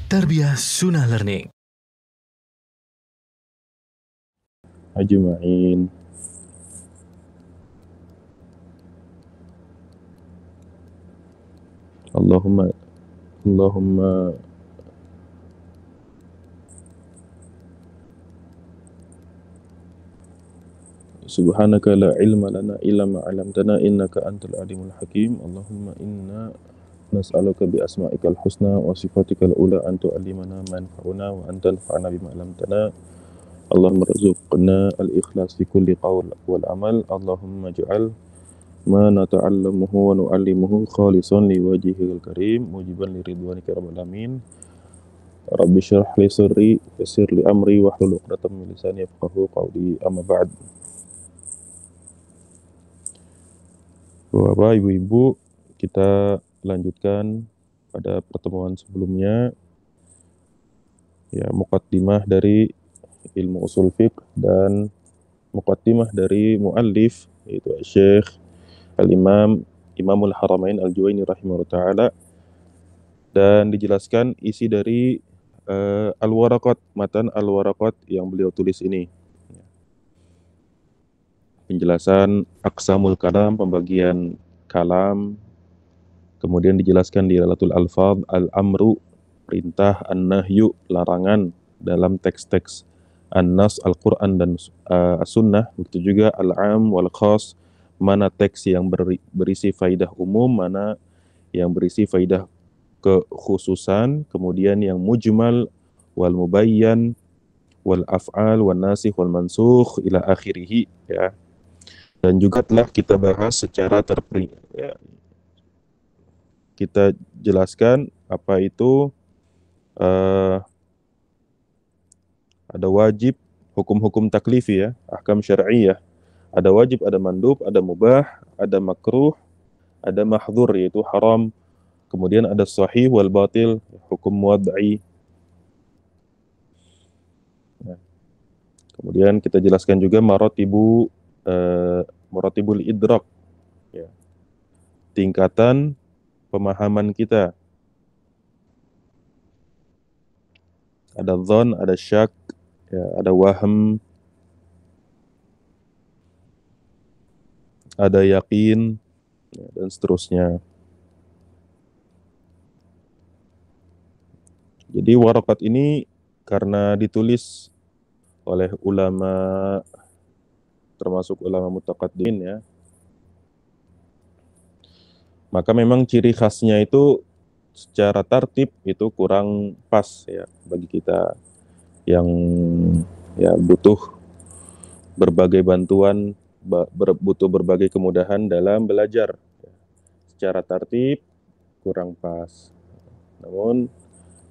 Tarbiyah Sunnah Learning. Ajma'in. Allahumma subhanaka la ilma lana illa ma 'allamtana innaka antal alimul hakim. Allahumma inna nas'aluka bi asma'ikal husna wa sifatikal ula an tu'allimana ma yanfa'una wa an tanfa'ana bima 'allamtana. Allahumma rzuqna al-ikhlas fi kulli qawl wal amal. Allahumma ij'al ma nata'allamuhu wa nu'allimuhu khalisan li wajhikal karim mujiban li ridwanika rabbil alamin. Rabbi syrah li sadri yassir li amri wahlul 'uqdatam min lisani yafqahu qawli. Amma ba'd. Bapak, Ibu-ibu, kita lanjutkan pada pertemuan sebelumnya ya muqaddimah dari ilmu usul fiqh dan muqaddimah dari muallif yaitu Syekh Al-Imam Imamul Haramain Al-Juwaini rahimahullah taala, dan dijelaskan isi dari Al-Waraqat, matan Al-Waraqat yang beliau tulis ini. Penjelasan aqsamul kalam, pembagian kalam, kemudian dijelaskan di Lalatul Alfaz, al-amru, perintah, an-nahyu, larangan dalam teks-teks an-nas, Al-Quran dan as-sunnah, begitu juga al-am wal khas, mana teks yang berisi faidah umum, mana yang berisi faidah kekhususan, kemudian yang mujmal wal mubayyan wal af'al wal nasikh wal mansukh ila akhirih ya. Dan juga telah kita bahas secara ya, kita jelaskan apa itu ada wajib, hukum-hukum taklifi ya, ahkam syar'iyyah. Ada wajib, ada mandub, ada mubah, ada makruh, ada mahdzur yaitu haram. Kemudian ada sahih wal batil, hukum wad'i. Nah, kemudian kita jelaskan juga maratibul idrak ya, tingkatan pemahaman kita. Ada dzan, ada syak, ya, ada wahm, ada yakin, ya, dan seterusnya. Jadi Waraqat ini karena ditulis oleh ulama, termasuk ulama mutaqaddimin ya, maka memang ciri khasnya itu secara tartib itu kurang pas ya bagi kita yang ya butuh berbagai bantuan, butuh berbagai kemudahan dalam belajar. Secara tartib kurang pas. Namun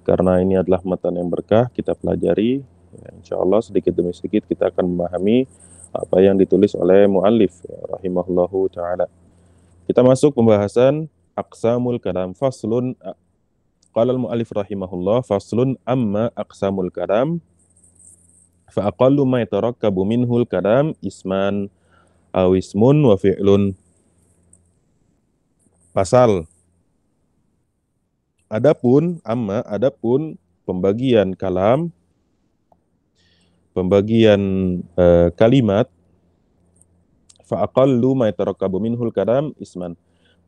karena ini adalah matan yang berkah, kita pelajari, ya, insya Allah sedikit demi sedikit kita akan memahami apa yang ditulis oleh muallif ya, rahimahullahu ta'ala. Kita masuk pembahasan aqsamul kalam. Faslun, qala al-muallif rahimahullah, faslun amma aqsamul kalam fa aqallu ma yatarakkabu minhul kalam isman aw ismun wa fi'lun. Pasal, adapun pembagian kalam, pembagian kalimat, fa aqallu ma yatarakkabu minhul kalam isman,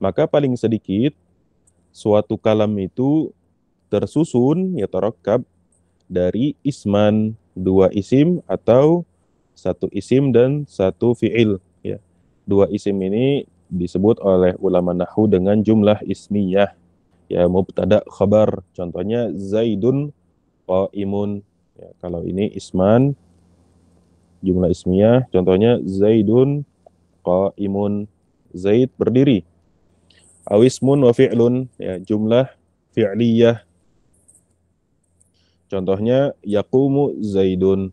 maka paling sedikit suatu kalam itu tersusun yatarakkab dari isman, dua isim atau satu isim dan satu fi'il ya. Dua isim ini disebut oleh ulama nahwu dengan jumlah ismiyah ya, mubtada khabar. Contohnya Zaidun qaimun ya, kalau ini isman jumlah ismiyah, contohnya Zaidun qaimun, Zaid berdiri. Awismun wa fi'lun ya, jumlah fi'liyah, contohnya yaqumu Zaidun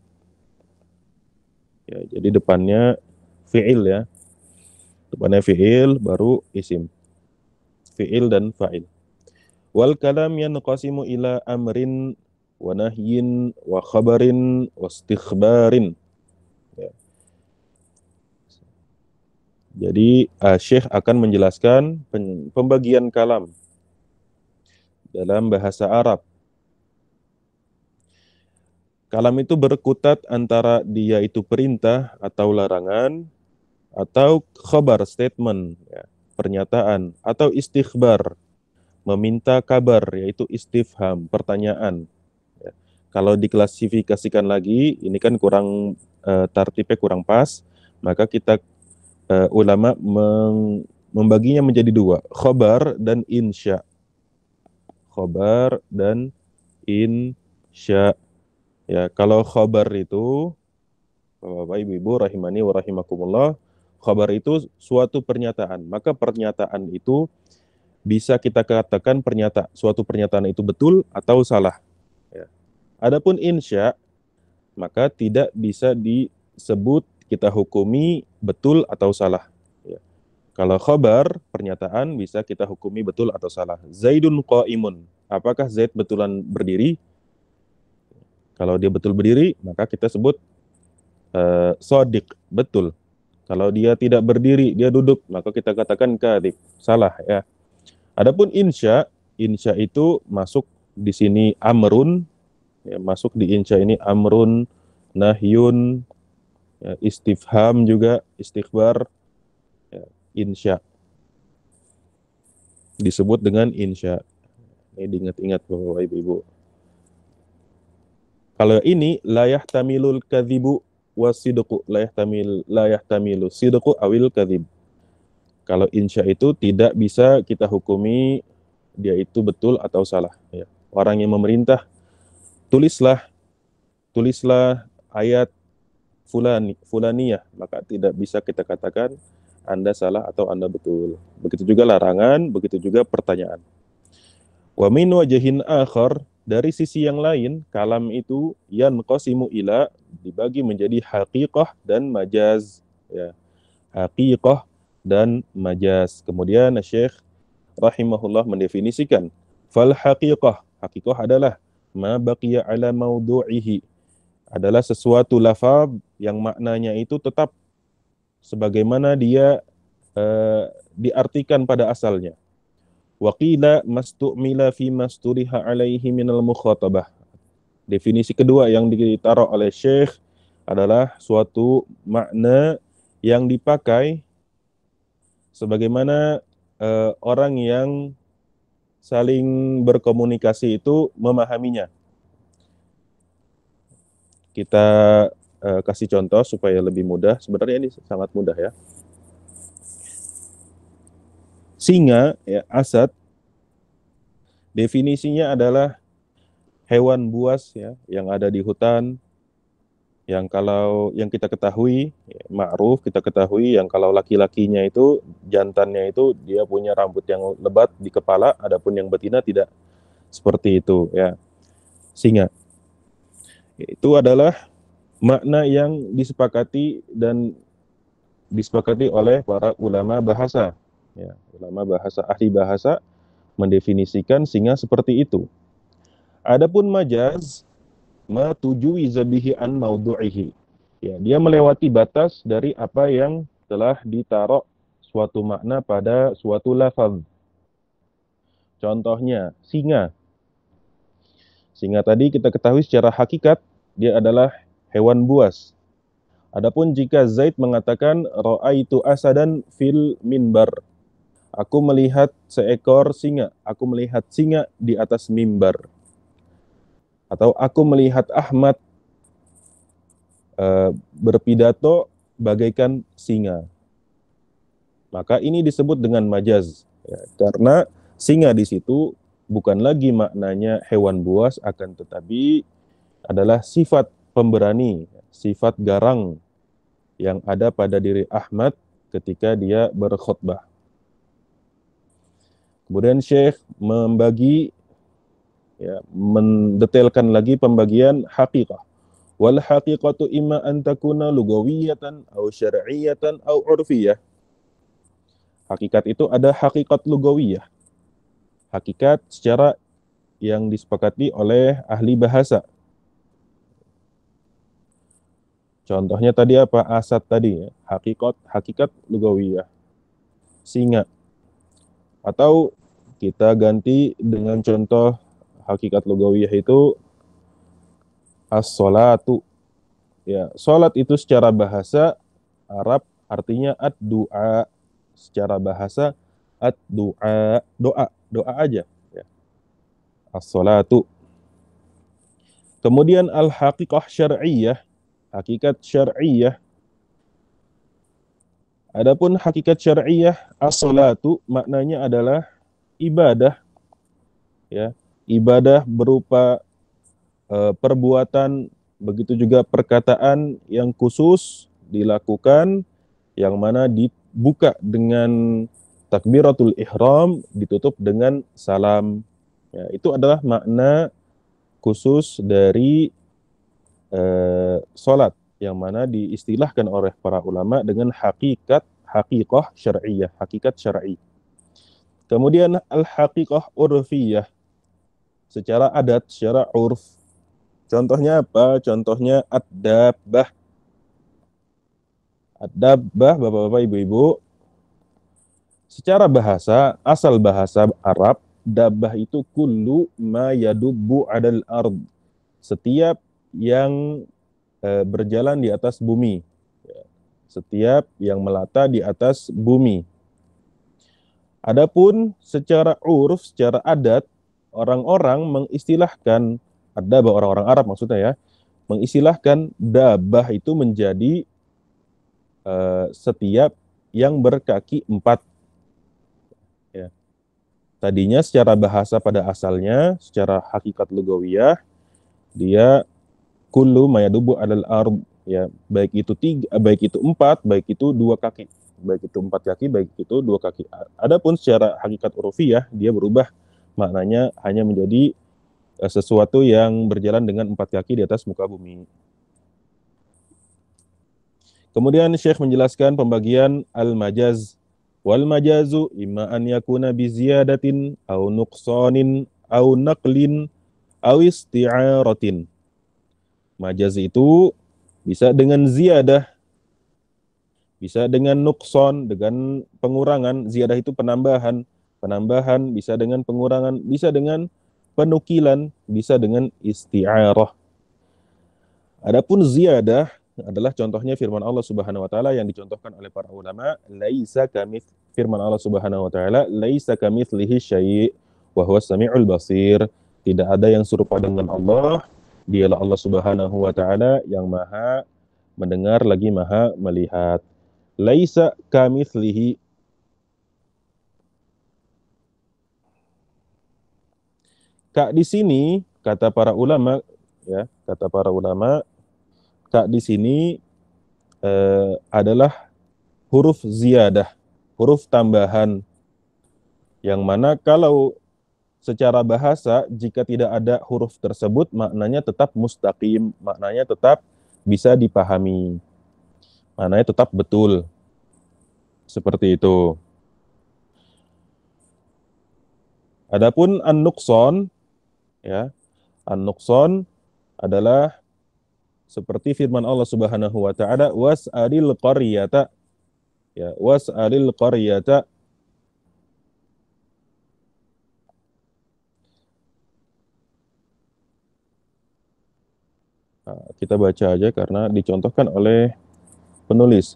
ya, jadi depannya fi'il ya, depannya fi'il baru isim, fi'il dan fa'il. Wal kalam yanqasimu ila amrin wa nahyin wa khabarin wa istikhbarin ya. Jadi Syekh akan menjelaskan pembagian kalam dalam bahasa Arab. Kalam itu berkutat antara dia itu perintah atau larangan, atau khabar, statement, ya, pernyataan, atau istikhbar, meminta kabar, yaitu istifham, pertanyaan. Ya. Kalau diklasifikasikan lagi, ini kan kurang tartibnya kurang pas, maka kita ulama membaginya menjadi dua, khabar dan insya. Khabar dan insya. Ya, kalau khabar itu, Bapak Ibu rahimani wa rahimakumullah, khabar itu suatu pernyataan. Maka pernyataan itu bisa kita katakan suatu pernyataan itu betul atau salah. Ya. Adapun insya, maka tidak bisa disebut kita hukumi betul atau salah. Ya. Kalau khabar, pernyataan bisa kita hukumi betul atau salah. Zaidun qaimun. Apakah Zaid betulan berdiri? Kalau dia betul berdiri, maka kita sebut shadiq, betul. Kalau dia tidak berdiri, dia duduk, maka kita katakan kadhib, salah ya. Adapun insya itu masuk di sini amrun, ya, masuk di insya ini amrun, nahyun, ya, istifham juga, istikhbar, ya, insya. Disebut dengan insya. Ini diingat-ingat Bapak Ibu. Kalau ini la yahtamilul kadhibu wasidqu, la yahtamilu sidqu awil kadhib. Kalau insya itu tidak bisa kita hukumi dia itu betul atau salah. Ya. Orang yang memerintah, tulislah ayat fulaniyah, maka tidak bisa kita katakan Anda salah atau Anda betul. Begitu juga larangan, begitu juga pertanyaan. Wa min wajhin akhar, dari sisi yang lain, kalam itu yanqasimu ila, dibagi menjadi haqiqah dan majaz. Ya. Haqiqah dan majaz. Kemudian Syekh rahimahullah mendefinisikan, fal haqiqah adalah ma baqiya ala maudu'ihi, adalah sesuatu lafaz yang maknanya itu tetap sebagaimana dia diartikan pada asalnya. Wa qila mastu'mila fi masturiha alaihi minal mukhatabah. Definisi kedua yang ditaruh oleh Syekh adalah suatu makna yang dipakai sebagaimana orang yang saling berkomunikasi itu memahaminya. Kita kasih contoh supaya lebih mudah. Sebenarnya ini sangat mudah ya. Singa, ya, asad, definisinya adalah hewan buas ya, yang ada di hutan, yang kalau yang kita ketahui, ya, ma'ruf kita ketahui, yang kalau laki-lakinya itu, jantannya itu dia punya rambut yang lebat di kepala, adapun yang betina tidak seperti itu ya. Singa. Itu adalah makna yang disepakati oleh para ulama bahasa. Ya, ulama bahasa, ahli bahasa mendefinisikan singa seperti itu. Adapun majaz, ma tujuwiza bihi an maudu'ihi. Ya, dia melewati batas dari apa yang telah ditaruh suatu makna pada suatu lafaz. Contohnya, singa. Singa tadi kita ketahui secara hakikat dia adalah hewan buas. Adapun jika Zaid mengatakan ra'aitu asadan fil minbar, aku melihat seekor singa, aku melihat singa di atas mimbar. Atau aku melihat Ahmad berpidato bagaikan singa. Maka ini disebut dengan majaz, ya, karena singa di situ bukan lagi maknanya hewan buas, akan tetapi adalah sifat pemberani, sifat garang yang ada pada diri Ahmad ketika dia berkhutbah. Kemudian Syekh membagi, ya, mendetailkan lagi pembagian haqiqah. Wal haqiqatu imma an takuna lugawiyatan aw syar'iyatan aw urfiyah. Hakikat itu ada hakikat lugawiyah, hakikat secara yang disepakati oleh ahli bahasa. Contohnya tadi apa? Asad tadi ya, hakikat lugawiyah, singa. Atau kita ganti dengan contoh hakikat lugawiyah itu as-sholatu. Ya, salat itu secara bahasa Arab artinya ad-du'a. Secara bahasa ad-du'a, doa aja ya. As-sholatu. Kemudian al-haqiqah syar'iyyah, hakikat syar'iyyah. Adapun hakikat syar'iyyah as-sholatu maknanya adalah ibadah ya. Ibadah berupa perbuatan, begitu juga perkataan yang khusus dilakukan, yang mana dibuka dengan takbiratul ihram, ditutup dengan salam. Ya, itu adalah makna khusus dari salat, yang mana diistilahkan oleh para ulama dengan haqiqah syar'iyyah, hakikat syar'i. Kemudian al-haqiqah urfiyah, secara adat, secara urf. Contohnya apa? Contohnya ad-dabbah. Ad-dabbah, bapak-bapak, ibu-ibu, secara bahasa, asal bahasa Arab, dabbah itu kullu ma yadubbu 'alal ard. Setiap yang berjalan di atas bumi. Setiap yang melata di atas bumi. Adapun secara urf, secara adat, orang-orang mengistilahkan, ada orang-orang Arab maksudnya ya, mengistilahkan dabbah itu menjadi setiap yang berkaki 4. Ya. Tadinya secara bahasa pada asalnya, secara hakikat lugawiyah, dia kullu mayadubu alal ard, ya, baik itu 4, baik itu 2 kaki. Baik itu 4 kaki, baik itu 2 kaki. Adapun secara hakikat urufiyah, dia berubah maknanya hanya menjadi sesuatu yang berjalan dengan 4 kaki di atas muka bumi. Kemudian Syekh menjelaskan pembagian al-majaz. Wal majazu imma an yakuna bi ziyadatin au nuqsanin au naqlin au isti'aratin. Majaz itu bisa dengan ziyadah, bisa dengan nuqsan, dengan pengurangan. Ziyadah itu penambahan, bisa dengan pengurangan, bisa dengan penukilan, bisa dengan isti'arah. Adapun ziyadah adalah contohnya firman Allah Subhanahu wa taala yang dicontohkan oleh para ulama, firman Allah Subhanahu wa taala, laisa kamitslihi syai' wa huwas samiul basir. Tidak ada yang serupa dengan Allah, dialah Allah Subhanahu wa taala yang Maha mendengar lagi Maha melihat. Laisa kamitslihi. Kak di sini kata para ulama ya, kak di sini adalah huruf ziyadah, huruf tambahan, yang mana kalau secara bahasa jika tidak ada huruf tersebut maknanya tetap mustaqim, maknanya tetap bisa dipahami, maknanya tetap betul. Seperti itu. Adapun an-nuqsan ya, an-nuqsan adalah seperti firman Allah Subhanahu wa taala, was'alil qaryata, ya, was'alil qaryata. Nah, kita baca aja karena dicontohkan oleh penulis.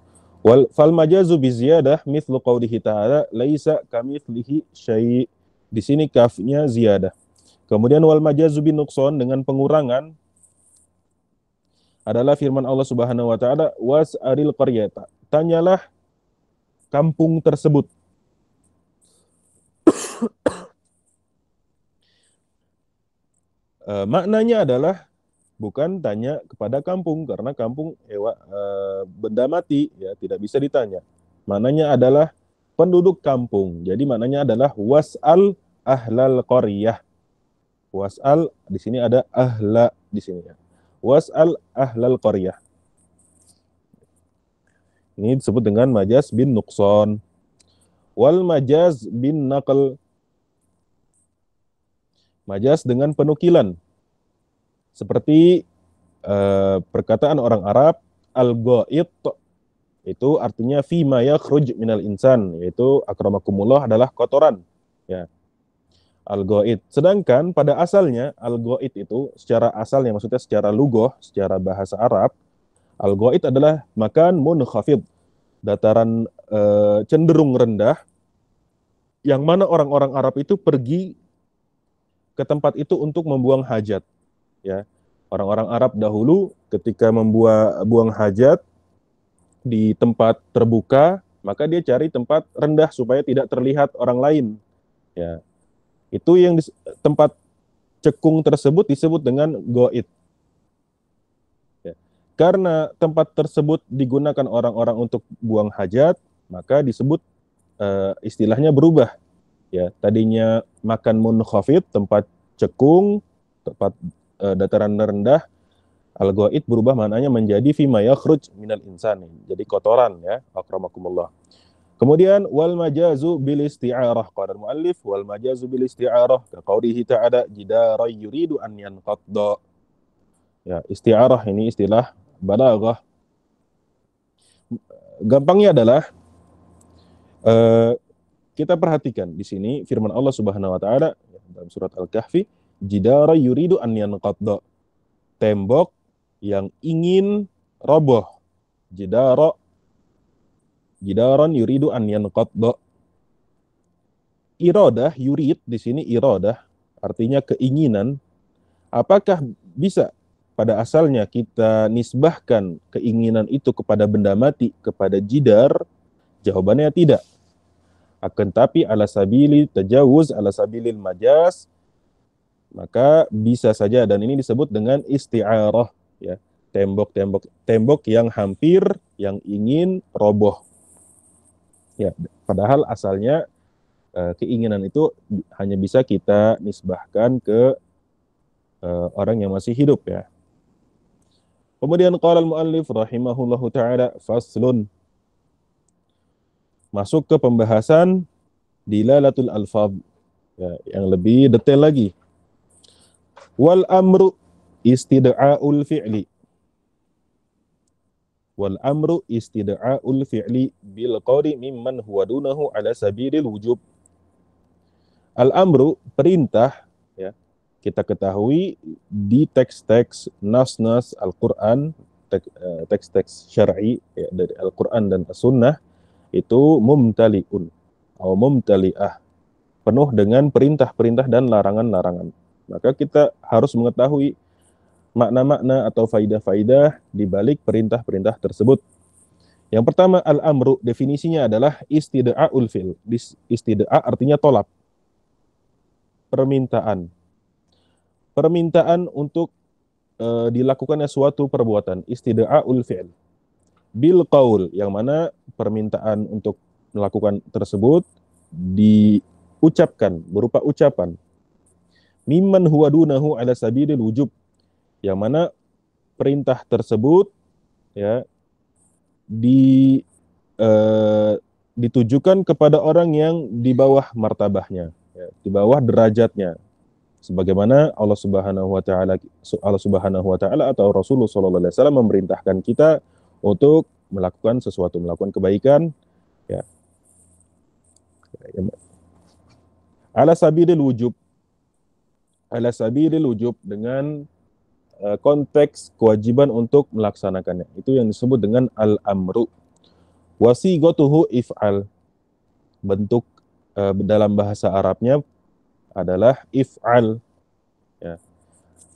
Fal majazu bi ziyadah mithlu qaulihi ta'ala laisa kamitslihi syai'. Di sini kafnya ziyadah. Kemudian wal majazu bin nuqsan, dengan pengurangan, adalah firman Allah Subhanahu wa taala, was'alil qaryata. Tanyalah kampung tersebut. Maknanya adalah bukan tanya kepada kampung, karena kampung benda mati, ya, tidak bisa ditanya. Maknanya adalah penduduk kampung. Jadi maknanya adalah was'al ahlal qaryah. Was'al di sini ada ahla di sini ya. Was'al ahlal qaryah. Ini disebut dengan majaz bin nuqsan. Wal majaz bin naql. Majaz dengan penukilan. Seperti perkataan orang Arab, al-ghaid, itu artinya fima yakhruj minal insan, yaitu akramakumullah adalah kotoran. Ya. Al-Ghaid. Sedangkan pada asalnya Al-Ghaid itu secara asalnya, maksudnya secara lugoh, secara bahasa Arab, Al-Ghaid adalah makan munkhafid, dataran cenderung rendah, yang mana orang-orang Arab itu pergi ke tempat itu untuk membuang hajat. Ya, orang-orang Arab dahulu ketika buang hajat di tempat terbuka, maka dia cari tempat rendah supaya tidak terlihat orang lain. Ya, itu yang tempat cekung tersebut disebut dengan goit. Ya. Karena tempat tersebut digunakan orang-orang untuk buang hajat, maka disebut istilahnya berubah. Ya, tadinya makan munkhafid, tempat cekung, tempat dataran rendah, al-ghaid berubah maknanya menjadi fima yakhruj minal insani. Jadi kotoran, ya, akramakumullah. Kemudian wal majazu bil isti'arah, qala al-muallif wal majazu bil isti'arah ka qaulihi ta'ala jidara yuridu an yanqadda. Ya, isti'arah ini istilah balaghah. Gampangnya adalah kita perhatikan di sini firman Allah Subhanahu wa taala dalam surat Al-Kahfi, jidara yuridu an yanqadda. Tembok yang ingin roboh. Jidaran yuridu an yanqadda. Iradah, yurid di sini iradah artinya keinginan. Apakah bisa pada asalnya kita nisbahkan keinginan itu kepada benda mati, kepada jidar? Jawabannya tidak. Akan tapi ala sabili tajawuz, ala sabilil majaz, maka bisa saja, dan ini disebut dengan isti'arah, ya, tembok yang hampir, yang ingin roboh. Ya, padahal asalnya keinginan itu hanya bisa kita nisbahkan ke orang yang masih hidup, ya. Kemudian qala al-muallif rahimahullahu taala faslun, masuk ke pembahasan dilalatul alfaz, ya, yang lebih detail lagi. Wal amru istida'aul fi'li. Wal amru istida'aul fi'li bil qawli mimman huwa dunahu ala sabilil wujub. Al amru perintah, ya, kita ketahui di teks-teks nas-nas Al-Qur'an, teks-teks syar'i, ya, dari Al-Qur'an dan As-Sunnah itu mumtali'un atau mumtali'ah, penuh dengan perintah-perintah dan larangan-larangan. Maka kita harus mengetahui makna-makna atau faidah-faidah di balik perintah-perintah tersebut. Yang pertama, al-amru, definisinya adalah istida'ul fi'l. Istida'a artinya tolak, permintaan. Permintaan untuk dilakukannya suatu perbuatan, istida'ul fi'l. Bil qaul, yang mana permintaan untuk melakukan tersebut diucapkan berupa ucapan. Mimman huwa dunahu ala sabilil wujub, yang mana perintah tersebut, ya, ditujukan kepada orang yang di bawah martabahnya, ya, di bawah derajatnya, sebagaimana Allah Subhanahu wa taala atau Rasulullah sallallahu alaihi wasallam memerintahkan kita untuk melakukan sesuatu, melakukan kebaikan, ya. Ala sabilil wujub, ala sabilil wujub, dengan konteks kewajiban untuk melaksanakannya. Itu yang disebut dengan al-amru. Wasighatuhu if'al. Bentuk dalam bahasa Arabnya adalah if'al, ya.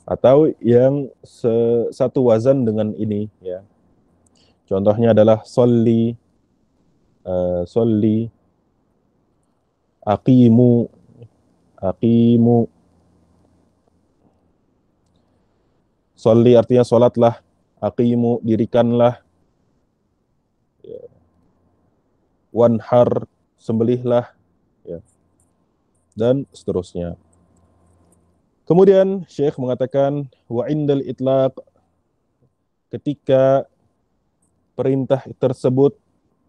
Atau yang satu wazan dengan ini, ya. Contohnya adalah sholli, sholli, aqimu, aqimu. Sholli artinya sholatlah, aqimu dirikanlah, ya. Wanhar sembelihlah, ya, dan seterusnya. Kemudian Syekh mengatakan wa indal itlaq, ketika perintah tersebut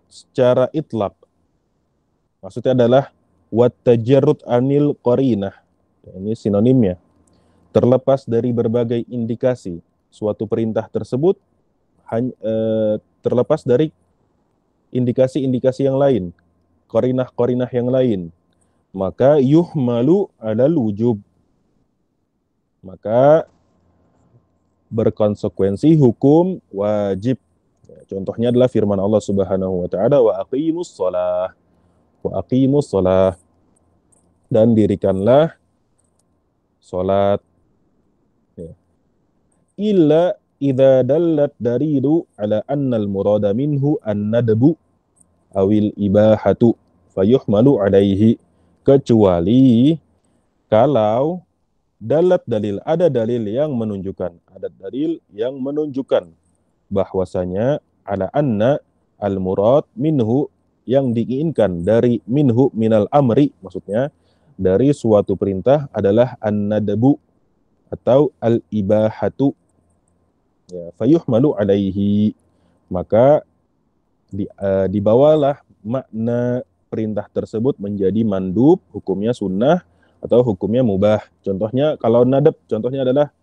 secara itlaq, maksudnya adalah wat tajarrud anil qarinah, ini sinonimnya, terlepas dari berbagai indikasi. Suatu perintah tersebut terlepas dari indikasi-indikasi yang lain, qarinah-qarinah yang lain. maka yuhmalu alal wujub, maka berkonsekuensi hukum wajib. Contohnya adalah firman Allah Subhanahu wa taala, wa aqimus shalah, dan dirikanlah salat. Ya. Illa idza dallat daridu ala anna al-murada minhu an-nadbu awil ibahatu fayuhmalu alaihi, kecuali kalau ada dalil yang menunjukkan bahwasanya ala anna al-murad minhu, yang diinginkan dari minhu minal amri, maksudnya dari suatu perintah adalah an-nadbu atau al-ibahatu, ya, fayuhmalu alaihi, maka dibawalah makna perintah tersebut menjadi mandub, hukumnya sunnah, atau hukumnya mubah. Contohnya kalau nadab, contohnya adalah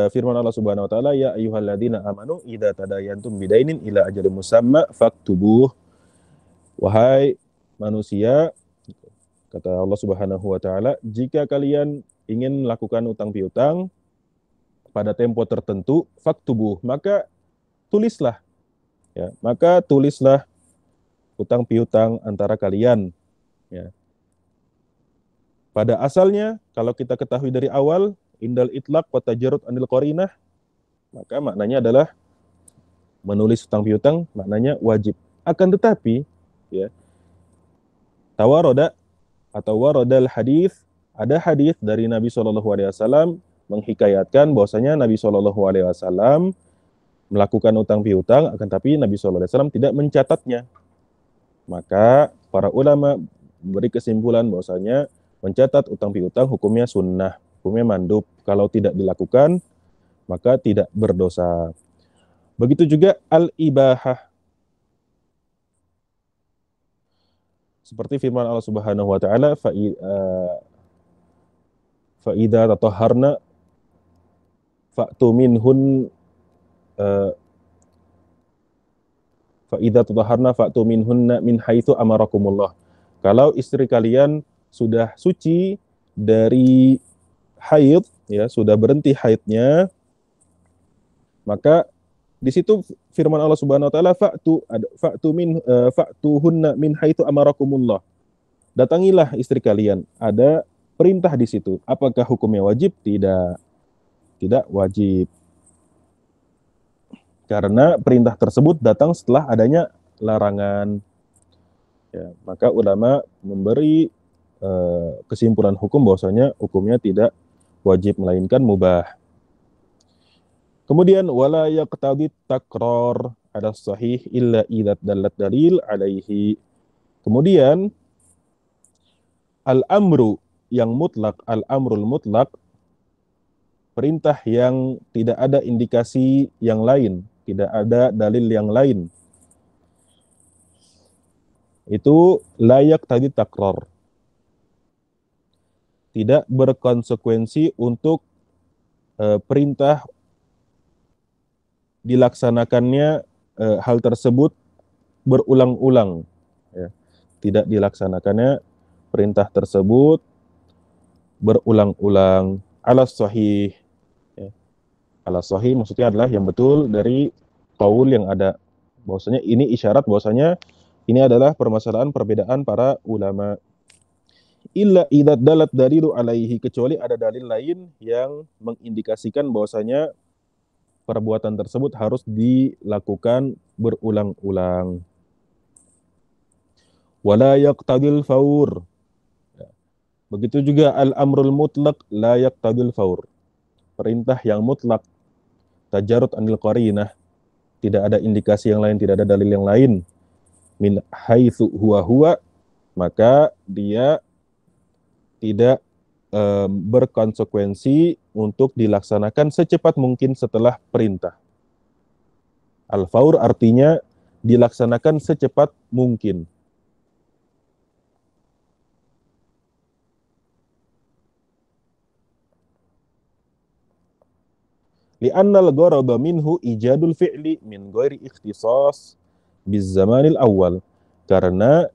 firman Allah Subhanahu wa taala, ya ayyuhalladzina amanu idza tadayantum bidainin ila ajalin musamma faktubuh. Wahai manusia, kata Allah Subhanahu wa taala, jika kalian ingin melakukan utang piutang pada tempo tertentu, faktubuh, maka tulislah. Ya, maka tulislah utang piutang antara kalian. Ya. Pada asalnya, kalau kita ketahui dari awal, indal itlaq wa tajarrud anil qarinah, maka maknanya adalah menulis utang piutang, maknanya wajib. Akan tetapi, ya, tawaroda atau warodal hadis, ada hadis dari Nabi SAW menghikayatkan bahwasanya Nabi SAW melakukan utang piutang, akan tapi Nabi SAW tidak mencatatnya. Maka para ulama beri kesimpulan bahwasanya mencatat utang piutang hukumnya sunnah, hukumnya mandub. Kalau tidak dilakukan, maka tidak berdosa. Begitu juga al-ibahah. Seperti firman Allah Subhanahu wa taala, fa idza tatahharna fa'tu minhun fa idza tatahharna fa'tu minhunna min haitsu amarakumullah. Kalau istri kalian sudah suci dari haid, ya, sudah berhenti haidnya, maka di situ firman Allah Subhanahu wa taala, fa'tuhunna min haitsu amarakumullah. Datangilah istri kalian. Ada perintah di situ. Apakah hukumnya wajib? Tidak. Tidak wajib. Karena perintah tersebut datang setelah adanya larangan. Ya, maka ulama memberi kesimpulan hukum bahwasanya hukumnya tidak wajib melainkan mubah. Kemudian wala yaqtadi takrar ada sahih illa idza dallat dalil alaihi. Kemudian al-amru yang mutlak, al-amrul mutlak, perintah yang tidak ada indikasi yang lain, tidak ada dalil yang lain, itu layak tadi takrar, tidak berkonsekuensi untuk perintah dilaksanakannya hal tersebut berulang-ulang, ya. Tidak dilaksanakannya perintah tersebut berulang-ulang ala sahih, ya. Ala sahih maksudnya adalah yang betul dari qaul yang ada, bahwasanya ini isyarat bahwasanya ini adalah permasalahan perbedaan para ulama. Illa idza dalat dalilu alaihi, kecuali ada dalil lain yang mengindikasikan bahwasanya perbuatan tersebut harus dilakukan berulang-ulang. Wala yaqtadil faur. Begitu juga al-amrul mutlaq la yaqtadil faur. Perintah yang mutlak, tajarrud anil qarinah, tidak ada indikasi yang lain, tidak ada dalil yang lain, min haitsu huwa, maka dia tidak berkonsekuensi untuk dilaksanakan secepat mungkin setelah perintah. Al-faur artinya dilaksanakan secepat mungkin. Li'annal gharada minhu ijadul fi'li min ghairi ikhtisas biz zamanil awal. Karena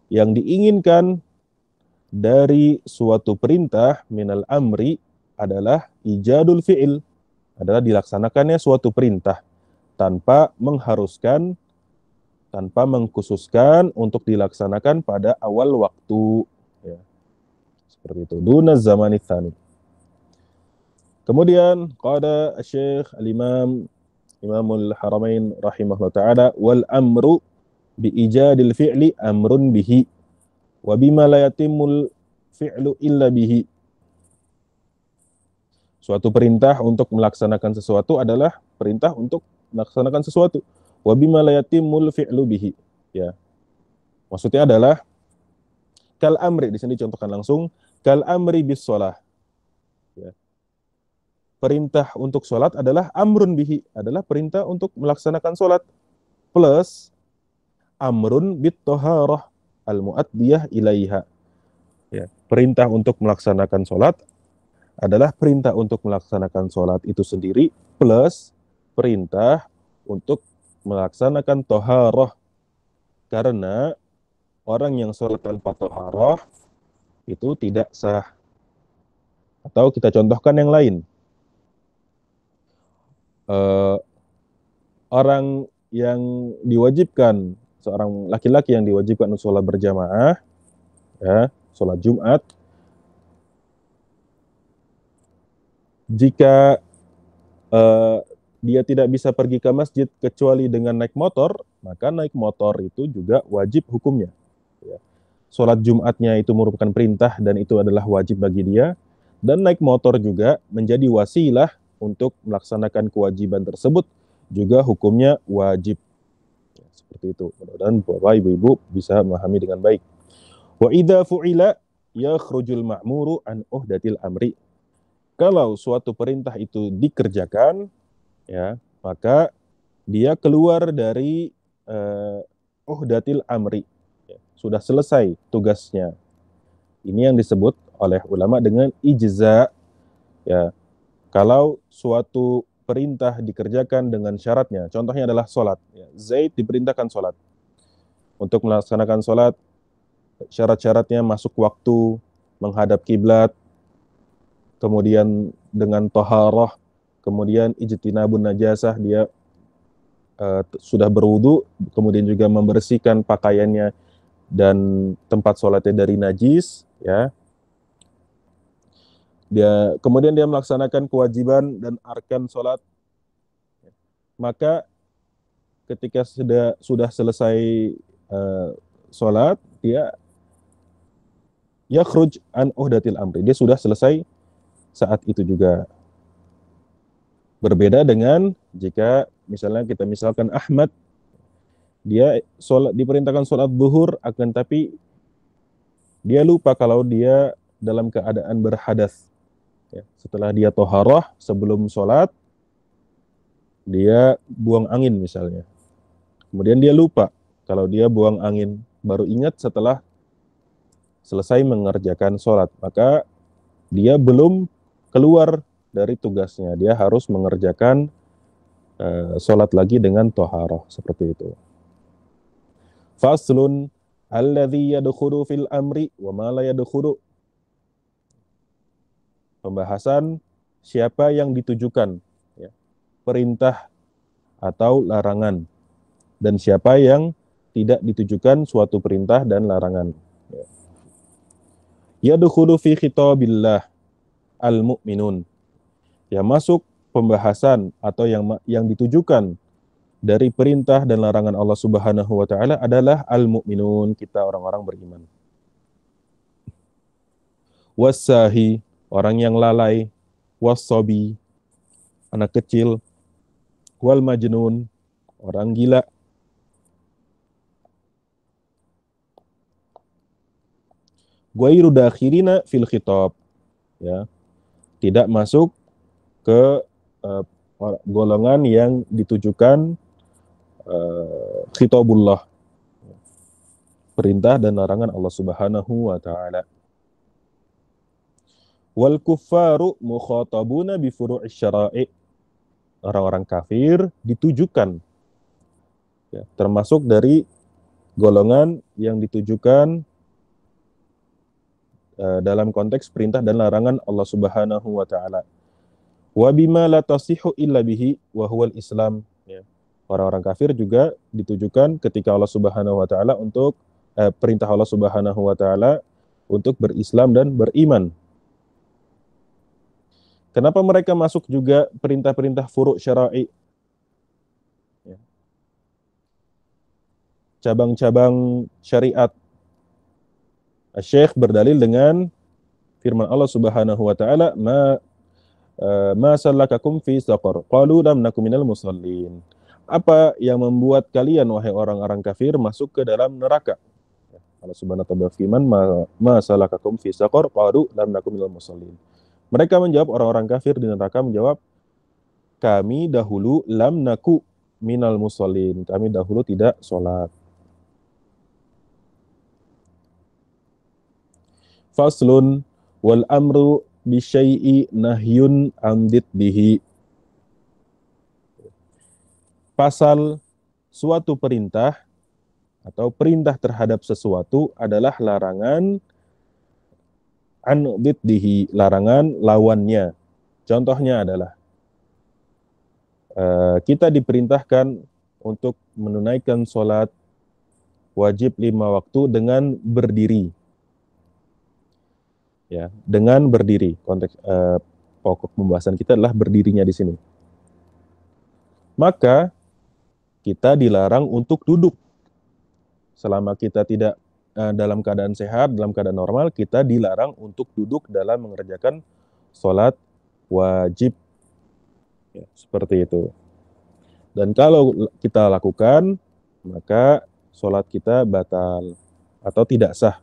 yang diinginkan dari suatu perintah minal amri adalah ijadul fi'il, adalah dilaksanakannya suatu perintah tanpa mengharuskan, tanpa mengkhususkan untuk dilaksanakan pada awal waktu. Ya, seperti itu. Duna zamani tsani. Kemudian qala Syekh Al-Imam Imamul Haramain rahimahullah ta'ala wal amru bi ijadil fi'li amrun bihi wa bima la yatimul fi'lu illa bihi. Suatu perintah untuk melaksanakan sesuatu adalah perintah untuk melaksanakan sesuatu. Wa bima la yatimul fi'lu bihi. Ya. Maksudnya adalah kal amri, di sini dicontohkan langsung kal amri bis shalah. Ya. Perintah untuk sholat adalah amrun bihi, adalah perintah untuk melaksanakan sholat, plus amrun bit toharah al muaddiyah ilaiha. Ya. Perintah untuk melaksanakan sholat adalah perintah untuk melaksanakan sholat itu sendiri, plus perintah untuk melaksanakan toharah, karena orang yang sholat tanpa toharah itu tidak sah. Atau kita contohkan yang lain, orang yang diwajibkan, seorang laki-laki yang diwajibkan untuk sholat berjamaah, ya, sholat Jumat, jika dia tidak bisa pergi ke masjid kecuali dengan naik motor, maka naik motor itu juga wajib hukumnya. Ya. Sholat Jumatnya itu merupakan perintah dan itu adalah wajib bagi dia, dan naik motor juga menjadi wasilah untuk melaksanakan kewajiban tersebut, juga hukumnya wajib. Ya, seperti itu. Mudah-mudahan Bapak Ibu-ibu bisa memahami dengan baik. Wa idza fu'ila yakhrujul ma'muru an uhdatil amri. Kalau suatu perintah itu dikerjakan, ya, maka dia keluar dari uhdatil amri. Ya, sudah selesai tugasnya. Ini yang disebut oleh ulama dengan ijza. Ya, kalau suatu perintah dikerjakan dengan syaratnya, contohnya adalah sholat. Ya, Zaid diperintahkan sholat. Untuk melaksanakan sholat, syarat-syaratnya masuk waktu, menghadap kiblat, kemudian dengan toharoh, kemudian ijtinabun najasah, dia sudah berwudu, kemudian juga membersihkan pakaiannya dan tempat sholatnya dari najis, ya. Kemudian dia melaksanakan kewajiban dan arkan sholat. Maka ketika sudah selesai sholat, dia yakhruj an uhdatil amri, dia sudah selesai saat itu juga. Berbeda dengan jika misalnya kita misalkan Ahmad, dia diperintahkan sholat zuhur, akan tapi dia lupa kalau dia dalam keadaan berhadas. Ya, setelah dia toharoh sebelum sholat, dia buang angin misalnya. Kemudian dia lupa kalau dia buang angin, baru ingat setelah selesai mengerjakan sholat. Maka dia belum keluar dari tugasnya. Dia harus mengerjakan sholat lagi dengan toharoh, seperti itu. Faslun alladhi yadkhulu fil amri wa ma la yadkhulu. Pembahasan siapa yang ditujukan, ya, perintah atau larangan, dan siapa yang tidak ditujukan suatu perintah dan larangan. Ya. Yadkhulu fi khitabillah al-mu'minun. Ya, masuk pembahasan atau yang ditujukan dari perintah dan larangan Allah Subhanahu wa taala adalah al-mu'minun, kita orang-orang beriman. Wasahi, orang yang lalai. Wasabi, anak kecil. Wal majnun, orang gila. Ghairu dakhirina fil khitab, ya, tidak masuk ke golongan yang ditujukan khitabullah, perintah dan larangan Allah Subhanahu wa taala. Wal kuffaru mukhatabuna bi furu'isy syara'i. Orang-orang kafir ditujukan, ya, termasuk dari golongan yang ditujukan dalam konteks perintah dan larangan Allah Subhanahu wa taala. Wa bima la tasihhu illa bihi wa huwal Islam, ya. Orang-orang kafir juga ditujukan ketika Allah Subhanahu wa taala untuk perintah Allah Subhanahu wa taala untuk berislam dan beriman. Kenapa mereka masuk juga perintah-perintah furu' syara'i? Ya. Cabang-cabang syariat. Syekh berdalil dengan firman Allah Subhanahu wa taala, ma salakakum fi saqar? Qalu lam nakum minal musallin. Apa yang membuat kalian wahai orang-orang kafir masuk ke dalam neraka? Allah Subhanahu wa taala berfirman, ma salakakum fi saqar? Qalu lam nakum minal musallin. Mereka menjawab, orang-orang kafir di neraka menjawab, kami dahulu lam naku minal musallin. Kami dahulu tidak sholat. Faslun wal amru bisyai'i nahyun amdit bihi. Pasal suatu perintah atau perintah terhadap sesuatu adalah larangan an diddihi, larangan lawannya. Contohnya adalah kita diperintahkan untuk menunaikan sholat wajib 5 waktu dengan berdiri. Ya, dengan berdiri. Konteks pokok pembahasan kita adalah berdirinya di sini. Maka kita dilarang untuk duduk. Selama kita tidak dalam keadaan sehat, dalam keadaan normal, kita dilarang untuk duduk dalam mengerjakan sholat wajib. Ya, seperti itu. Dan kalau kita lakukan, maka sholat kita batal atau tidak sah.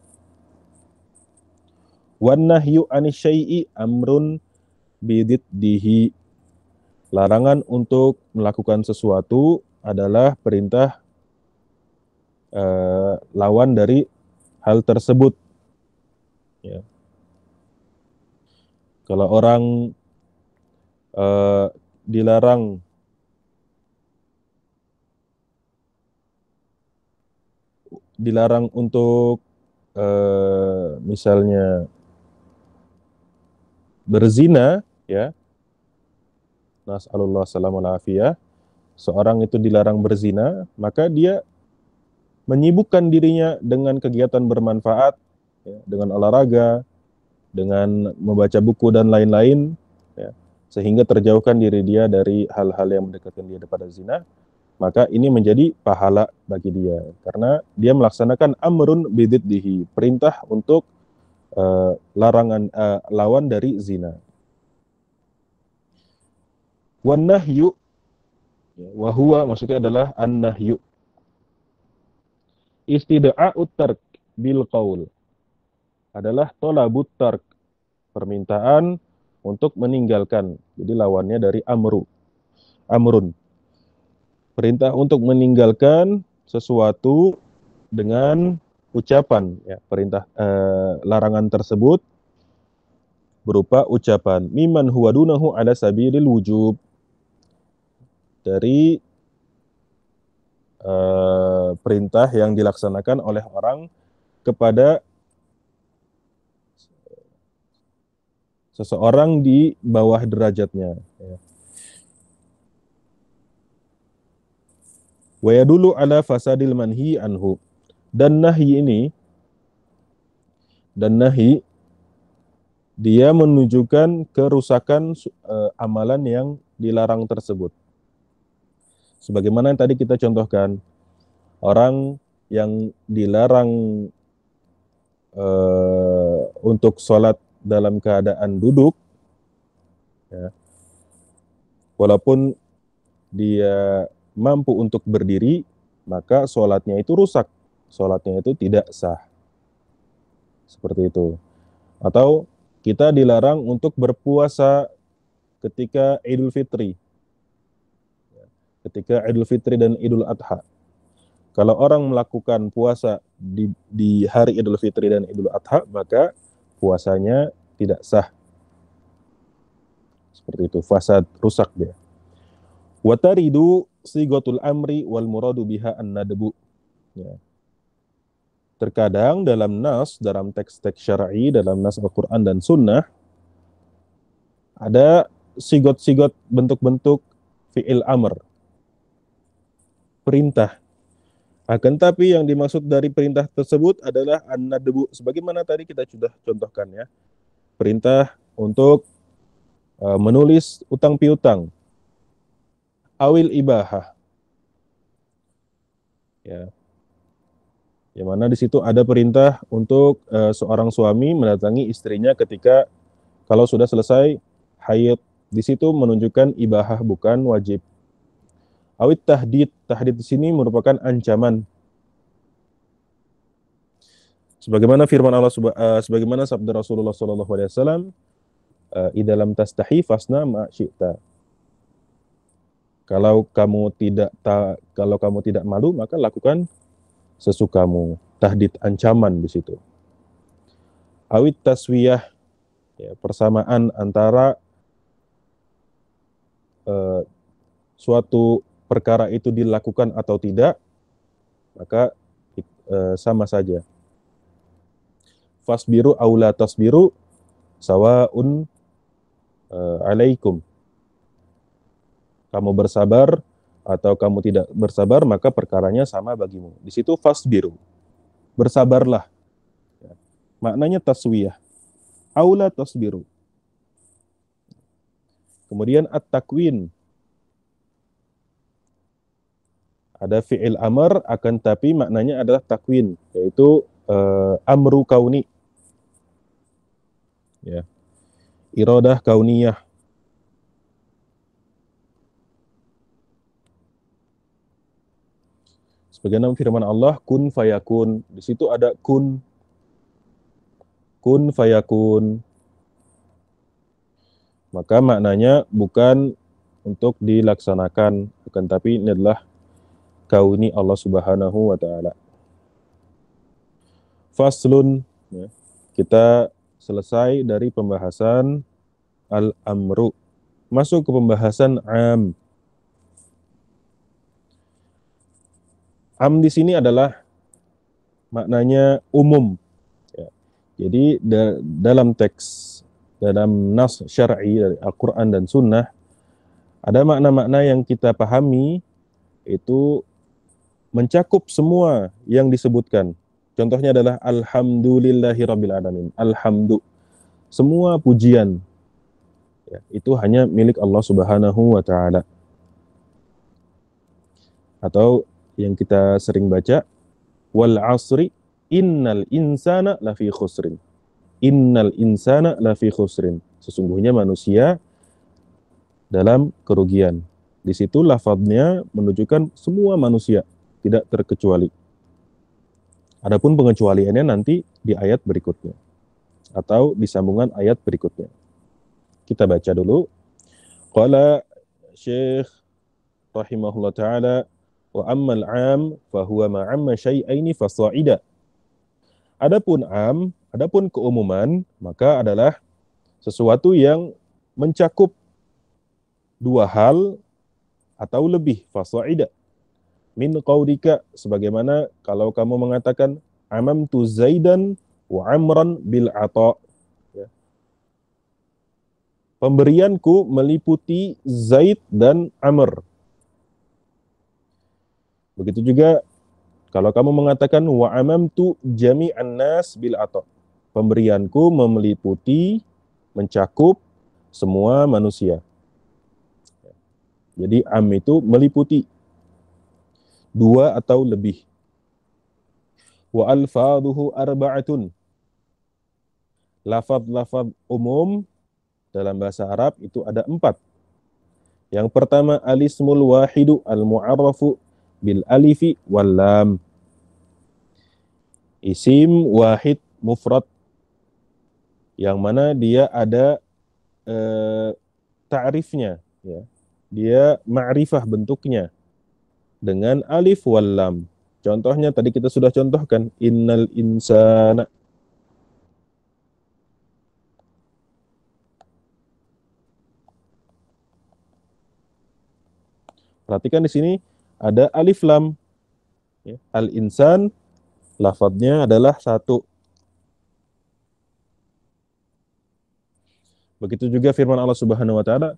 Wan nahyu anisyai'i amrun bididdihi. Larangan untuk melakukan sesuatu adalah perintah lawan dari hal tersebut. Ya. Kalau orang dilarang untuk misalnya berzina, ya, nas'alullah salamul afiyah, seorang itu dilarang berzina, maka dia menyibukkan dirinya dengan kegiatan bermanfaat, ya, dengan olahraga, dengan membaca buku dan lain-lain, ya, sehingga terjauhkan diri dia dari hal-hal yang mendekatkan dia kepada zina, maka ini menjadi pahala bagi dia karena dia melaksanakan amrun bididdihi, perintah untuk larangan lawan dari zina. Wan nahyu, wa huwa maksudnya adalah an-nahyu istida'ut tark bil qaul, adalah tolabut tark, permintaan untuk meninggalkan. Jadi lawannya dari amrun, perintah untuk meninggalkan sesuatu dengan ucapan, ya, perintah larangan tersebut berupa ucapan mimman huwa dunahu ala sabilil wujub, dari perintah yang dilaksanakan oleh orang kepada seseorang di bawah derajatnya, ya. Wa yadullu ala fasadil manhi anhu, dan nahi dia menunjukkan kerusakan amalan yang dilarang tersebut. Sebagaimana yang tadi kita contohkan, orang yang dilarang untuk sholat dalam keadaan duduk, ya, walaupun dia mampu untuk berdiri, maka sholatnya itu rusak, sholatnya itu tidak sah. Seperti itu. Atau kita dilarang untuk berpuasa ketika Idul Fitri, ketika Idul Fitri dan Idul Adha. Kalau orang melakukan puasa di hari Idul Fitri dan Idul Adha, maka puasanya tidak sah. Seperti itu, fasad, rusak dia. Wa taridu sigatul amri wal muradu biha an-nadbu. Ya. terkadang dalam nas, dalam teks-teks syar'i, dalam nas Al-Quran dan Sunnah, ada sigot-sigot bentuk-bentuk fi'il amr, perintah. Akan tapi yang dimaksud dari perintah tersebut adalah an-nadbu, sebagaimana tadi kita sudah contohkan ya. Perintah untuk menulis utang piutang, awil ibahah, ya. Yang mana di situ ada perintah untuk seorang suami mendatangi istrinya ketika kalau sudah selesai haid. Di situ menunjukkan ibahah bukan wajib. Awit tahdid, tahdid di sini merupakan ancaman. Sebagaimana firman Allah sebagaimana sabda Rasulullah sallallahu alaihi wasallam, idza lam tastahi fasna ma syi'ta. Kalau kamu tidak malu, maka lakukan sesukamu. Tahdid ancaman di situ. Awit taswiyah, ya, persamaan antara suatu perkara itu dilakukan atau tidak, maka sama saja. Fasbiru aula tasbiru sawaun alaikum. Kamu bersabar atau kamu tidak bersabar, maka perkaranya sama bagimu. Di situ fasbiru, bersabarlah. Ya. Maknanya taswiyah. Aula tasbiru. Kemudian at-takwin. Ada fi'il amr, akan tapi maknanya adalah takwin, yaitu amru kauni. Ya. Iradah kauniyah. Sebagaimana firman Allah, kun fayakun. Di situ ada kun fayakun. Maka maknanya bukan untuk dilaksanakan, akan tapi ini adalah kauni Allah Subhanahu wa taala. Faslun, ya. Kita selesai dari pembahasan al-amru. Masuk ke pembahasan am. Am di sini adalah maknanya umum. Ya. Jadi dalam teks, dalam nas syar'i dari Al-Quran dan Sunnah, ada makna-makna yang kita pahami itu mencakup semua yang disebutkan. Contohnya adalah alhamdulillahirabbil alamin. Alhamdu, semua pujian, ya, itu hanya milik Allah Subhanahu wa taala. Atau yang kita sering baca, wal asri innal insana lafi khusrin. Innal insana lafi khusrin. Sesungguhnya manusia dalam kerugian. Di situ lafadznya menunjukkan semua manusia, tidak terkecuali. Adapun pengecualiannya nanti di ayat berikutnya atau di sambungan ayat berikutnya. Kita baca dulu. Qala Syekh rahimahullah taala, wa ammal am fa huwa ma amma syai'aini fasa'ida. Adapun am, adapun keumuman, maka adalah sesuatu yang mencakup dua hal atau lebih, fasa'ida. Min qaulika, sebagaimana kalau kamu mengatakan amamtu Zaidan wa Amran bil ata. Ya. Pemberianku meliputi Zaid dan Amr. Begitu juga kalau kamu mengatakan wa amamtu jami'an nas bil ata. Pemberianku meliputi, mencakup semua manusia. Jadi am itu meliputi dua atau lebih. Wa alfadhuhu arba'atun. Lafaz-lafaz umum dalam bahasa Arab itu ada 4. Yang pertama alismul wahidu al-mu'arrafu bil alifi wal lam. Isim wahid mufrad yang mana dia ada ta'rifnya, ya. Dia ma'rifah bentuknya dengan alif wal lam. Contohnya tadi kita sudah contohkan, innal insana. Perhatikan di sini ada alif lam, ya. Al insan Lafadznya adalah satu. Begitu juga firman Allah Subhanahu wa taala,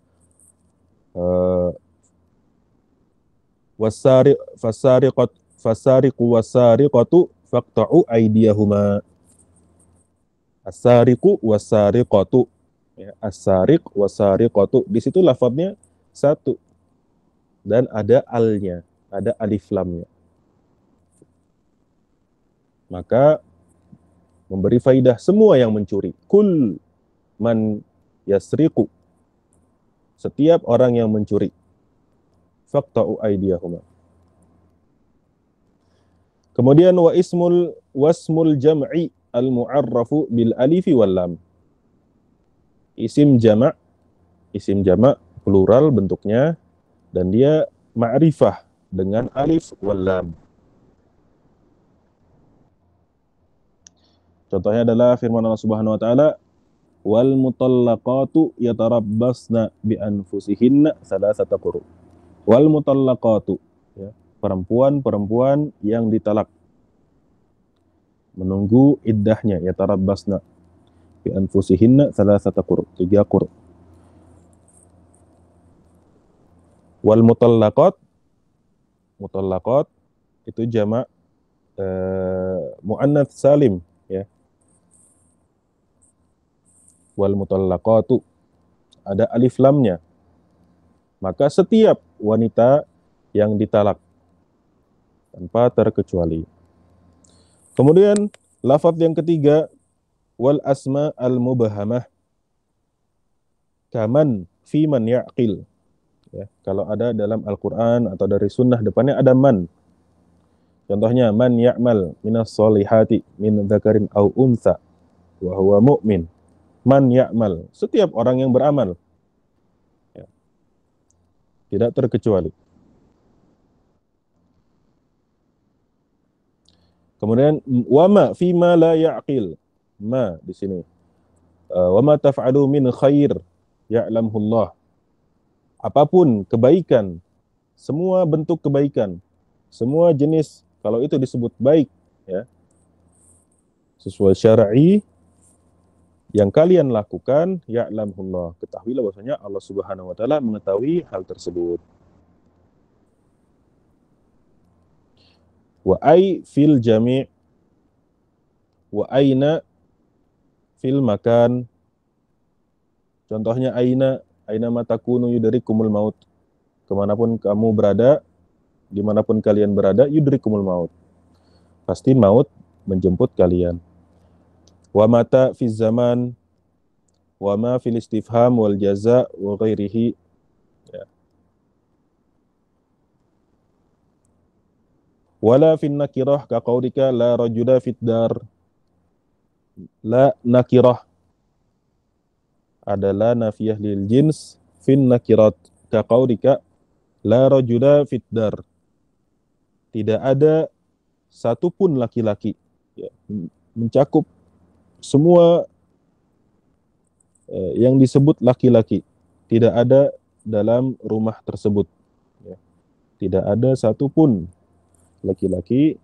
fasariqu wasariqatu faqta'u aydiyahuma. As-sariqu wasariqatu. Ya, as-sariq wasariqatu. Di situ lafadznya satu dan ada alnya, ada alif lamnya. Maka memberi faidah semua yang mencuri. Kul man yasriqu. Setiap orang yang mencuri. Faqta'u aydiyahuma. Kemudian wasmul jam'i al-mu'arrafu bil alifi wal lam. Isim jamak plural bentuknya dan dia ma'rifah dengan alif wal lam. Contohnya adalah firman Allah Subhanahu wa taala, wal mutallaqatu yatarabbasna bi anfusihinna salasata quru. Wal mutallaqatu, ya, perempuan-perempuan yang ditalak menunggu iddahnya, yatarabbasna bi anfusihinna salasata quru, 3 quru. Wal mutallaqat itu jamak muannats salim, ya. Wal mutallaqatu ada alif lamnya. Maka setiap wanita yang ditalak tanpa terkecuali. Kemudian lafadz yang ketiga, wal asma al mubahamah kaman fi man ya'qil. Ya, kalau ada dalam Al-Qur'an atau dari sunnah depannya ada man. Contohnya man ya'mal minas solihati min dzakarin au unsa wa huwa mu'min. Man ya'mal, setiap orang yang beramal. Ya. Tidak terkecuali. Kemudian wama fima la ya'qil. Ma di sini. Wama taf'alu min khair ya'lamhullah. Apapun kebaikan, semua bentuk kebaikan, semua jenis, kalau itu disebut baik, ya, sesuai syar'i yang kalian lakukan, ya'lamhullah, ketahuilah bahwasanya Allah Subhanahu wa taala mengetahui hal tersebut. Wa ay fil jami' wa aina fil makan. Contohnya aina matakunu yudrikumul maut. Kemanapun kamu berada, dimanapun kalian berada, yudrikumul maut. Pasti maut menjemput kalian. Wa mata fi zaman wa ma fil istifham wal jaza wa ghairihi. Ya. Wala fin nakirah ka qaulika la rajula fid dar. La nakirah adalah nafiyah lil jins, fin nakirat ka qaulika la rajula fid dar. Tidak ada satupun laki-laki, ya, mencakup semua yang disebut laki-laki, tidak ada dalam rumah tersebut, ya. Tidak ada satupun laki-laki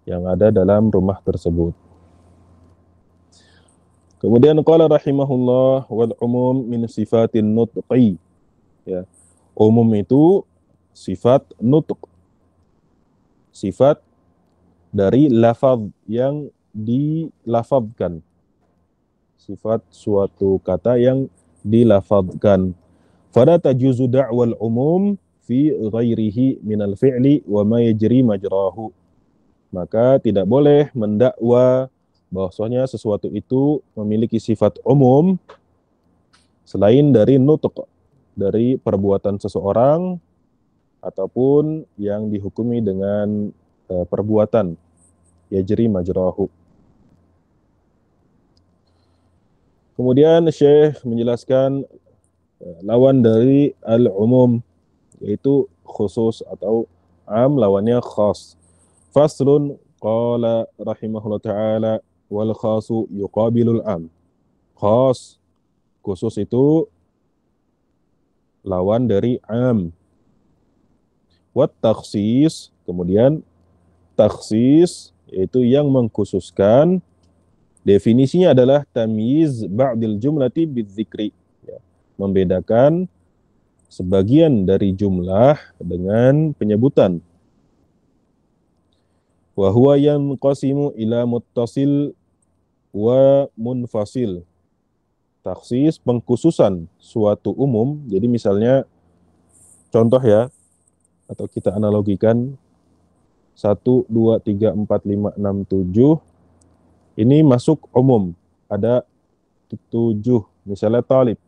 yang ada dalam rumah tersebut. Kemudian qala rahimahullah wal umum min sifatin nutqi, ya. Umum itu sifat nutq, sifat dari lafaz yang dilafazkan, sifat suatu kata yang dilafazkan. Fala tajuzu da'wal umum fi ghairihi minal fi'li wa ma yajri majrahu. Maka tidak boleh mendakwa bahwasanya sesuatu itu memiliki sifat umum selain dari nutq, dari perbuatan seseorang ataupun yang dihukumi dengan perbuatan, yajri majrahu. Kemudian Syekh menjelaskan lawan dari al-umum, yaitu khusus atau am, lawannya khas. Faslun qala rahimahullah ta'ala wal khasu yuqabilul am. Khas, khusus itu lawan dari am. Wat takhsis, kemudian At-takhsis yaitu yang mengkhususkan, definisinya adalah tamyiz ba'dil jumlati bidzikri, ya, membedakan sebagian dari jumlah dengan penyebutan. Wa huwa yanqasimu ila muttasil wa munfasil. Takhsis pengkhususan suatu umum. Jadi misalnya contoh ya, atau kita analogikan 1, 2, 3, 4, 5, 6, 7 ini masuk umum. Ada 7, misalnya talib,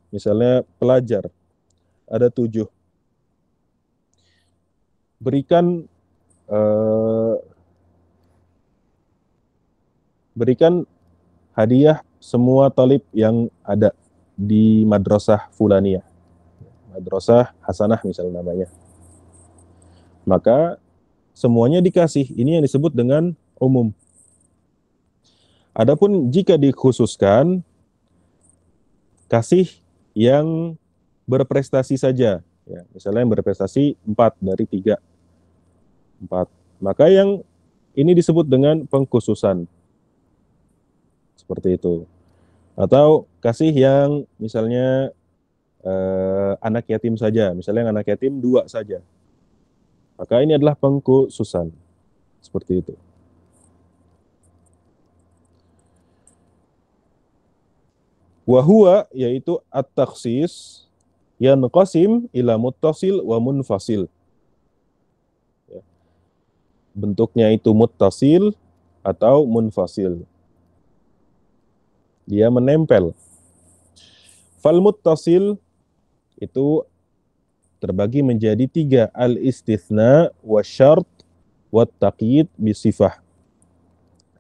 misalnya pelajar, ada 7. Berikan hadiah semua talib yang ada di madrasah fulaniyah, madrasah hasanah misalnya namanya. Maka semuanya dikasih. Ini yang disebut dengan umum. Adapun jika dikhususkan, kasih yang berprestasi saja. Ya, misalnya yang berprestasi 4 dari 3. 4. Maka yang ini disebut dengan pengkhususan. Seperti itu. Atau kasih yang misalnya anak yatim saja. Misalnya yang anak yatim 2 saja. Maka ini adalah pengkhususan. Seperti itu. Wahuwa yaitu at-takhsis yanqasim ila muttasil wa munfasil. Ya. Bentuknya itu muttasil atau munfasil. Dia menempel. Fal muttasil itu terbagi menjadi 3, al-istithna wa syart wa taqyid bisifah.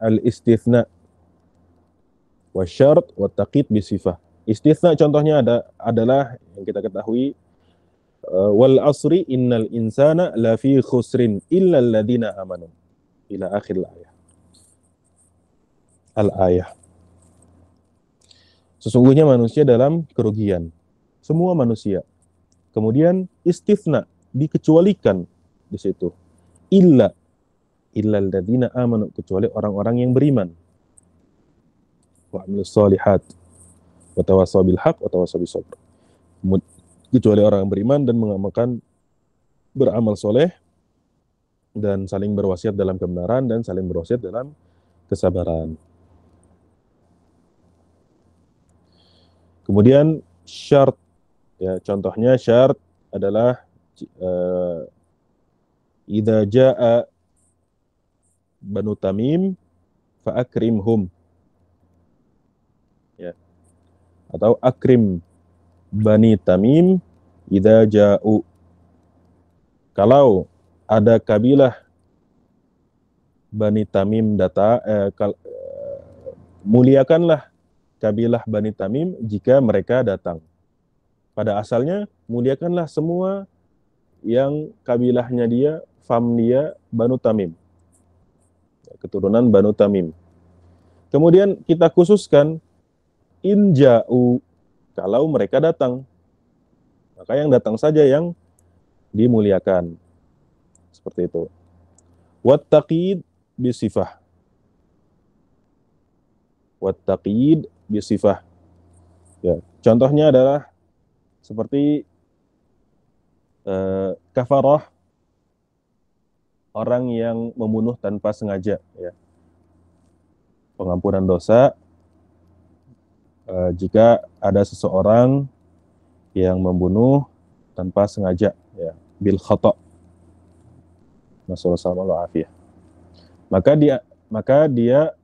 Al-istithna wa syart wa taqyid bisifah. Istithna contohnya adalah yang kita ketahui, wal asri innal insana lafi khusrin illa alladhina amanu ila akhir ayat. Al-ayah. Sesungguhnya manusia dalam kerugian. Semua manusia. Kemudian istithna, dikecualikan di situ. Illa alladzina amanu, kecuali orang-orang yang beriman. Wa amilus solihat wa tawassaw bil haqq wa tawassaw bis sabr. Kecuali orang yang beriman dan mengamalkan beramal soleh dan saling berwasiat dalam kebenaran dan saling berwasiat dalam kesabaran. Kemudian syarat, ya, contohnya syarat adalah idza jaa Banu Tamim fa akrimhum, ya, atau akrim Bani Tamim idza ja'u. Kalau ada kabilah Bani Tamim muliakanlah kabilah Bani Tamim jika mereka datang. Pada asalnya, muliakanlah semua yang kabilahnya dia, fam dia, Banu Tamim. Keturunan Banu Tamim. Kemudian kita khususkan, inja'u, kalau mereka datang. Maka yang datang saja yang dimuliakan. Seperti itu. Wattaqid bisifah. Wattaqid bisifah. Ya, contohnya adalah seperti kafarah orang yang membunuh tanpa sengaja, ya. Pengampunan dosa jika ada seseorang yang membunuh tanpa sengaja, ya, bil khata'. Nasallallahu alaihi. Maka dia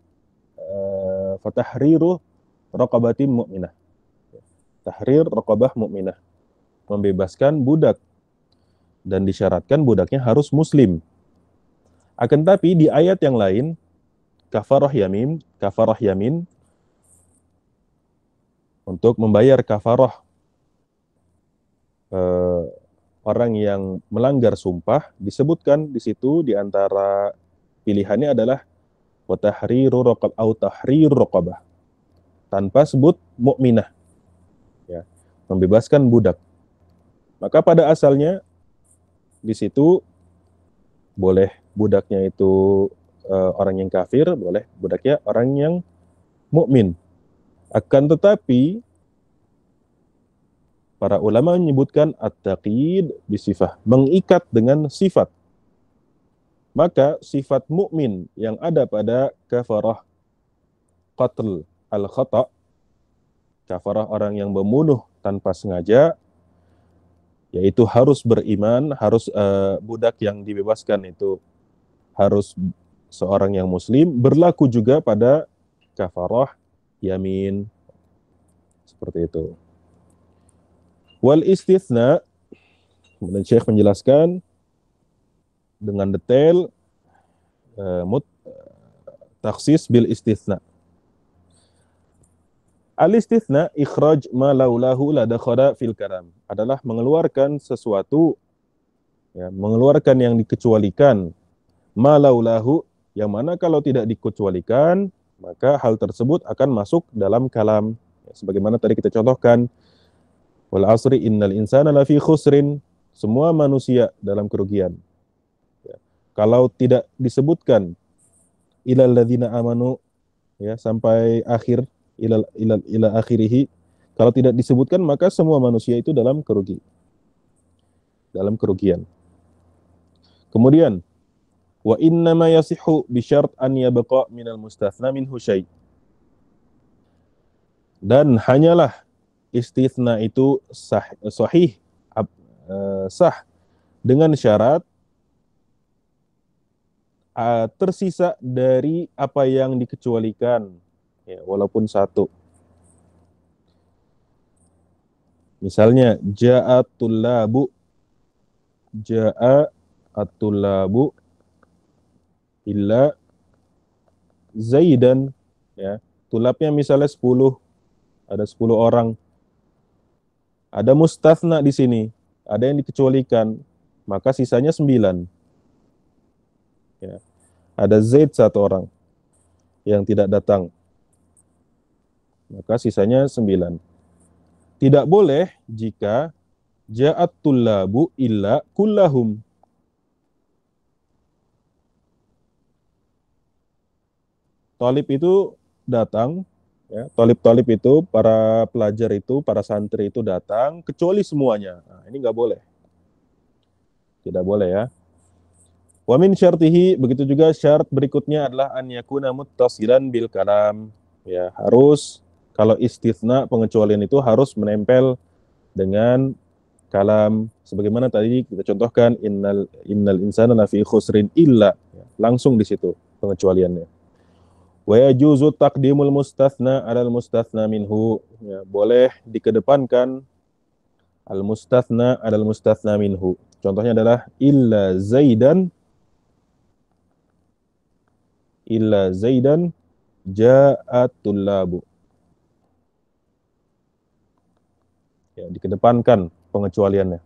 fatahriru raqabatin mu'minah. Tahrir raqabah mu'minah, membebaskan budak, dan disyaratkan budaknya harus muslim. Akan tapi di ayat yang lain, kafarah yamin untuk membayar kafarah orang yang melanggar sumpah, disebutkan di situ di antara pilihannya adalah wa tahriru raqabah, tanpa sebut mukminah, ya, membebaskan budak. Maka pada asalnya di situ Boleh budaknya itu orang yang kafir, boleh budaknya orang yang mukmin. Akan tetapi para ulama menyebutkan at-taqyid bisifah, mengikat dengan sifat. Maka sifat mukmin yang ada pada kafarah qatl al-khata', kafarah orang yang membunuh tanpa sengaja, yaitu harus beriman, harus budak yang dibebaskan itu harus seorang yang muslim, berlaku juga pada kafarah yamin, seperti itu. Wal istithna, kemudian Syekh menjelaskan dengan detail taksis bil istithna. Al-istithna ikhraj ma laulahu la dakhala fil kalam, adalah mengeluarkan sesuatu, ya, mengeluarkan yang dikecualikan, ma laulahu, yang mana kalau tidak dikecualikan maka hal tersebut akan masuk dalam kalam, ya, sebagaimana tadi kita contohkan, wal asri innal insana lafi khusrin, semua manusia dalam kerugian, ya. Kalau tidak disebutkan ilal ladzina amanu, ya, sampai akhir ila akhirihi, kalau tidak disebutkan maka semua manusia itu dalam kerugian. Kemudian wa innama yasihhu bi syart an yabqa minal mustathna minhu syai', dan hanyalah istitsna itu sahih, sah dengan syarat tersisa dari apa yang dikecualikan, ya, walaupun satu. Misalnya ja'at-tullabu illa zaidan, ya. Tulabnya misalnya 10, ada 10 orang. Ada mustatsna di sini, ada yang dikecualikan, maka sisanya 9. Ya. Ada Zaid 1 orang yang tidak datang, maka sisanya 9. Tidak boleh jika ja'at tullabu illa kullahum. Talib itu datang, ya, talib-talib itu, para pelajar itu, para santri itu datang, kecuali semuanya. Nah, ini nggak boleh. Tidak boleh, ya. Wa min syartihi, begitu juga syarat berikutnya adalah an yakuna muttasilan bil kalam. Ya, harus, kalau istitsna pengecualian itu harus menempel dengan kalam, sebagaimana tadi kita contohkan innal insana lafi khusrin illa, ya, langsung di situ pengecualiannya. Wa yajuzu taqdimul mustatsna 'alal mustatsna minhu, ya, boleh dikedepankan al mustatsna 'alal mustatsna minhu. Contohnya adalah illa zaidan ja'at tullabu, ya, dikedepankan pengecualiannya.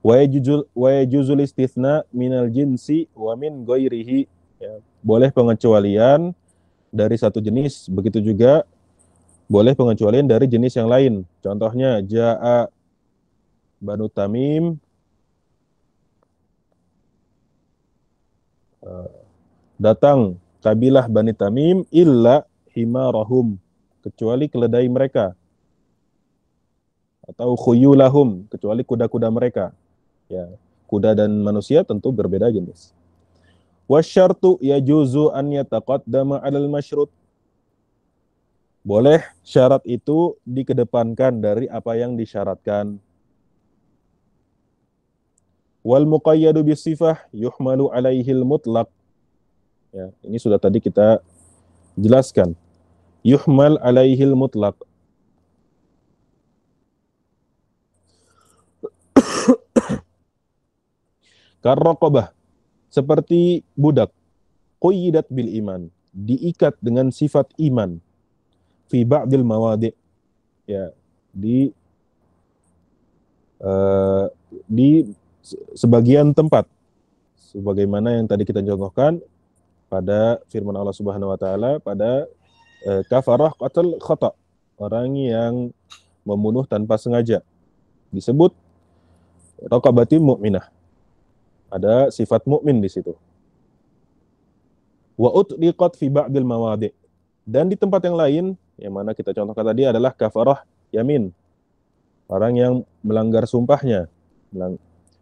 Wa yajuzul istitsna minal jinsi wa min ghairihi, ya, boleh pengecualian dari satu jenis, begitu juga boleh pengecualian dari jenis yang lain. Contohnya ja'a Banu Tamim datang kabilah Bani Tamim illa himarahum, kecuali keledai mereka, atau khuyulahum, kecuali kuda-kuda mereka, ya. Kuda dan manusia tentu berbeda jenis. Wasyartu yajuzu an yataqaddama 'alal masyrut, boleh syarat itu dikedepankan dari apa yang disyaratkan. Wal muqayyadu bisifah yuhmalu 'alaihil mutlaq, ya, ini sudah tadi kita jelaskan. Yuhmal 'alaihil mutlaq, karraqabah, seperti budak, quyyidat bil iman, diikat dengan sifat iman, fi ba'dil mawadi', ya, di sebagian tempat, sebagaimana yang tadi kita contohkan pada firman Allah Subhanahu wa taala pada kafarah qatl khata', orang yang membunuh tanpa sengaja, disebut raqabatin mu'minah. Ada sifat mukmin di situ. Wa utliqat fi ba'dil mawadi'. Dan di tempat yang lain, yang mana kita contohkan tadi adalah kafarah yamin. Orang yang melanggar sumpahnya.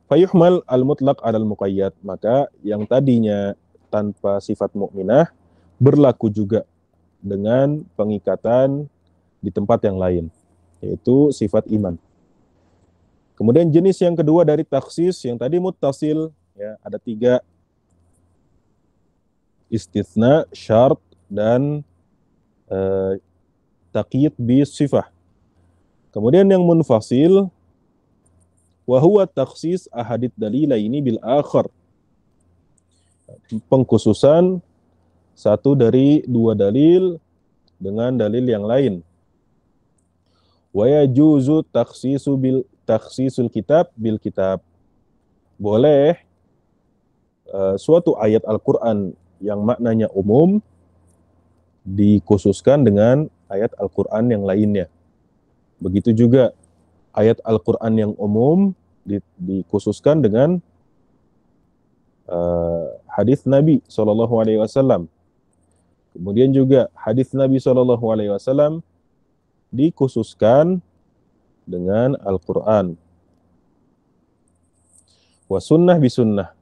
Fayuhmal al-mutlaq 'alal muqayyad. Maka yang tadinya tanpa sifat mukminah berlaku juga dengan pengikatan di tempat yang lain, yaitu sifat iman. Kemudian jenis yang kedua dari taksis, yang tadi muttasil, ya, ada 3, istitsna, syart, dan taqyid bi sifah. Kemudian yang munfasil, wa huwa taksis ahadid dalilaini bil akhar. Pengkhususan satu dari 2 dalil dengan dalil yang lain. Wa yajuzu takhsisul kitab bil kitab. Boleh suatu ayat Al-Qur'an yang maknanya umum dikhususkan dengan ayat Al-Qur'an yang lainnya. Begitu juga ayat Al-Qur'an yang umum dikhususkan dengan hadis Nabi SAW. Kemudian juga hadis Nabi SAW dikhususkan dengan Al-Qur'an. Wa sunnah bi sunnah.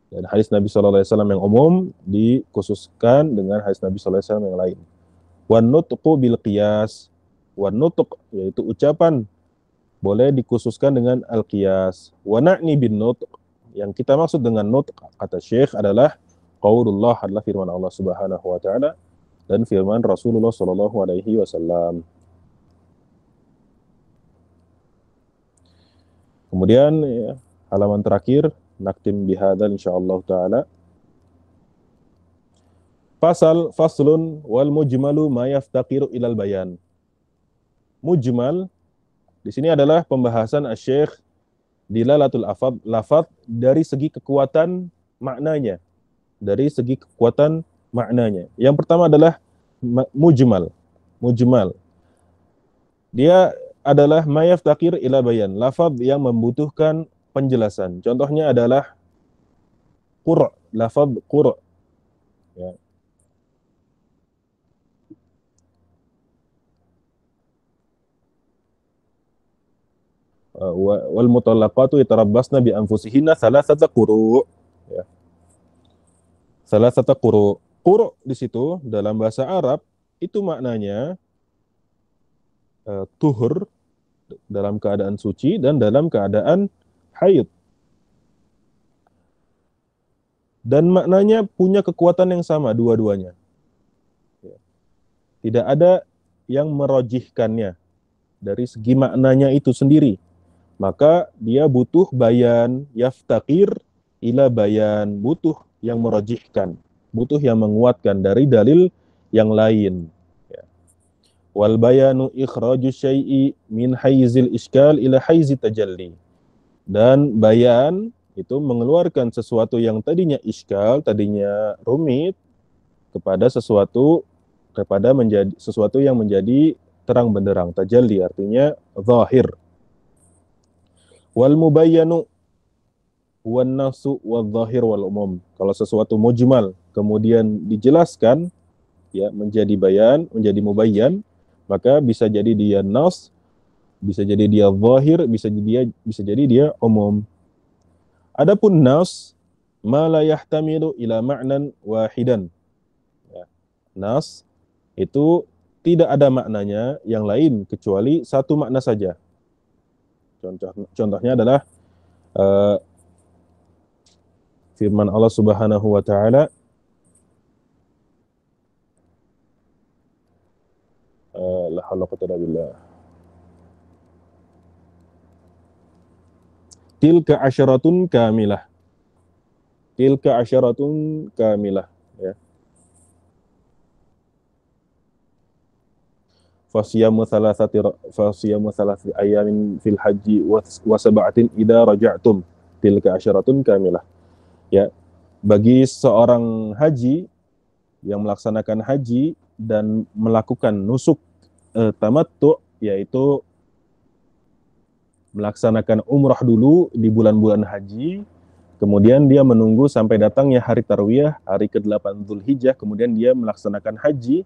Dan hadis Nabi SAW yang umum dikhususkan dengan hadis Nabi SAW yang lain. Wan nutqu bil qiyas. Wan nutq, yaitu ucapan, boleh dikhususkan dengan al-qiyas. Wa na'ni bin nutq. Yang kita maksud dengan nutq, kata Syekh, adalah qaulullah, adalah firman Allah Subhanahu wa taala dan firman Rasulullah sallallahu alaihi wasallam. Kemudian ya, halaman terakhir, naktim bihadzal insyaallah taala. Faslun wal mujmalu ma yaftaqiru ilal bayan. Mujmal di sini adalah pembahasan Asy-Syaikh dilalatul lafadz dari segi kekuatan maknanya. Dari segi kekuatan maknanya. Yang pertama adalah mujmal. Mujmal. Dia adalah ma yaftaqir ila bayan, lafadz yang membutuhkan penjelasan. Contohnya adalah qur', lafadz qur'. Ya. Wal mutallaqatu yatarabbasna bi anfusihinna thalathata quru'. Ya. Thalathata quru'. Quru' di situ dalam bahasa Arab itu maknanya tuhur, dalam keadaan suci dan dalam keadaan haid. Dan maknanya punya kekuatan yang sama dua-duanya. Ya. Tidak ada yang merojihkannya dari segi maknanya itu sendiri. Maka dia butuh bayan, yaftaqir ila bayan, butuh yang merojihkan, butuh yang menguatkan dari dalil yang lain. Ya. Wal bayanu ikhraju syai'i min haizil iskal ila haizi tajalli. Dan bayan itu mengeluarkan sesuatu yang tadinya iskal, tadinya rumit, kepada sesuatu yang menjadi terang benderang. Tajalli artinya zahir. Wal mubayyanu wan nasu wal zahir wal umum. Kalau sesuatu mujmal kemudian dijelaskan, ya, menjadi bayan, menjadi mubayyan, maka bisa jadi dia nas, bisa jadi dia zahir, bisa jadi dia umum. Adapun nas ma la yahtamilu ila ma'nan wahidan. Ya. Nas itu tidak ada maknanya yang lain kecuali satu makna saja. Contohnya adalah firman Allah Subhanahu wa taala, la haula wa quwwata illa billah. Tilka asyaratun kamilah. Tilka asyaratun kamilah, ya. Fasiyamu thalathati ayamin fil haji wa sab'atin idza raja'tum. Tilka asyaratun kamilah. Ya, bagi seorang haji yang melaksanakan haji dan melakukan nusuk tamattu, yaitu melaksanakan umrah dulu di bulan-bulan haji, kemudian dia menunggu sampai datangnya hari Tarwiyah, hari ke-8 Dzulhijjah, kemudian dia melaksanakan haji,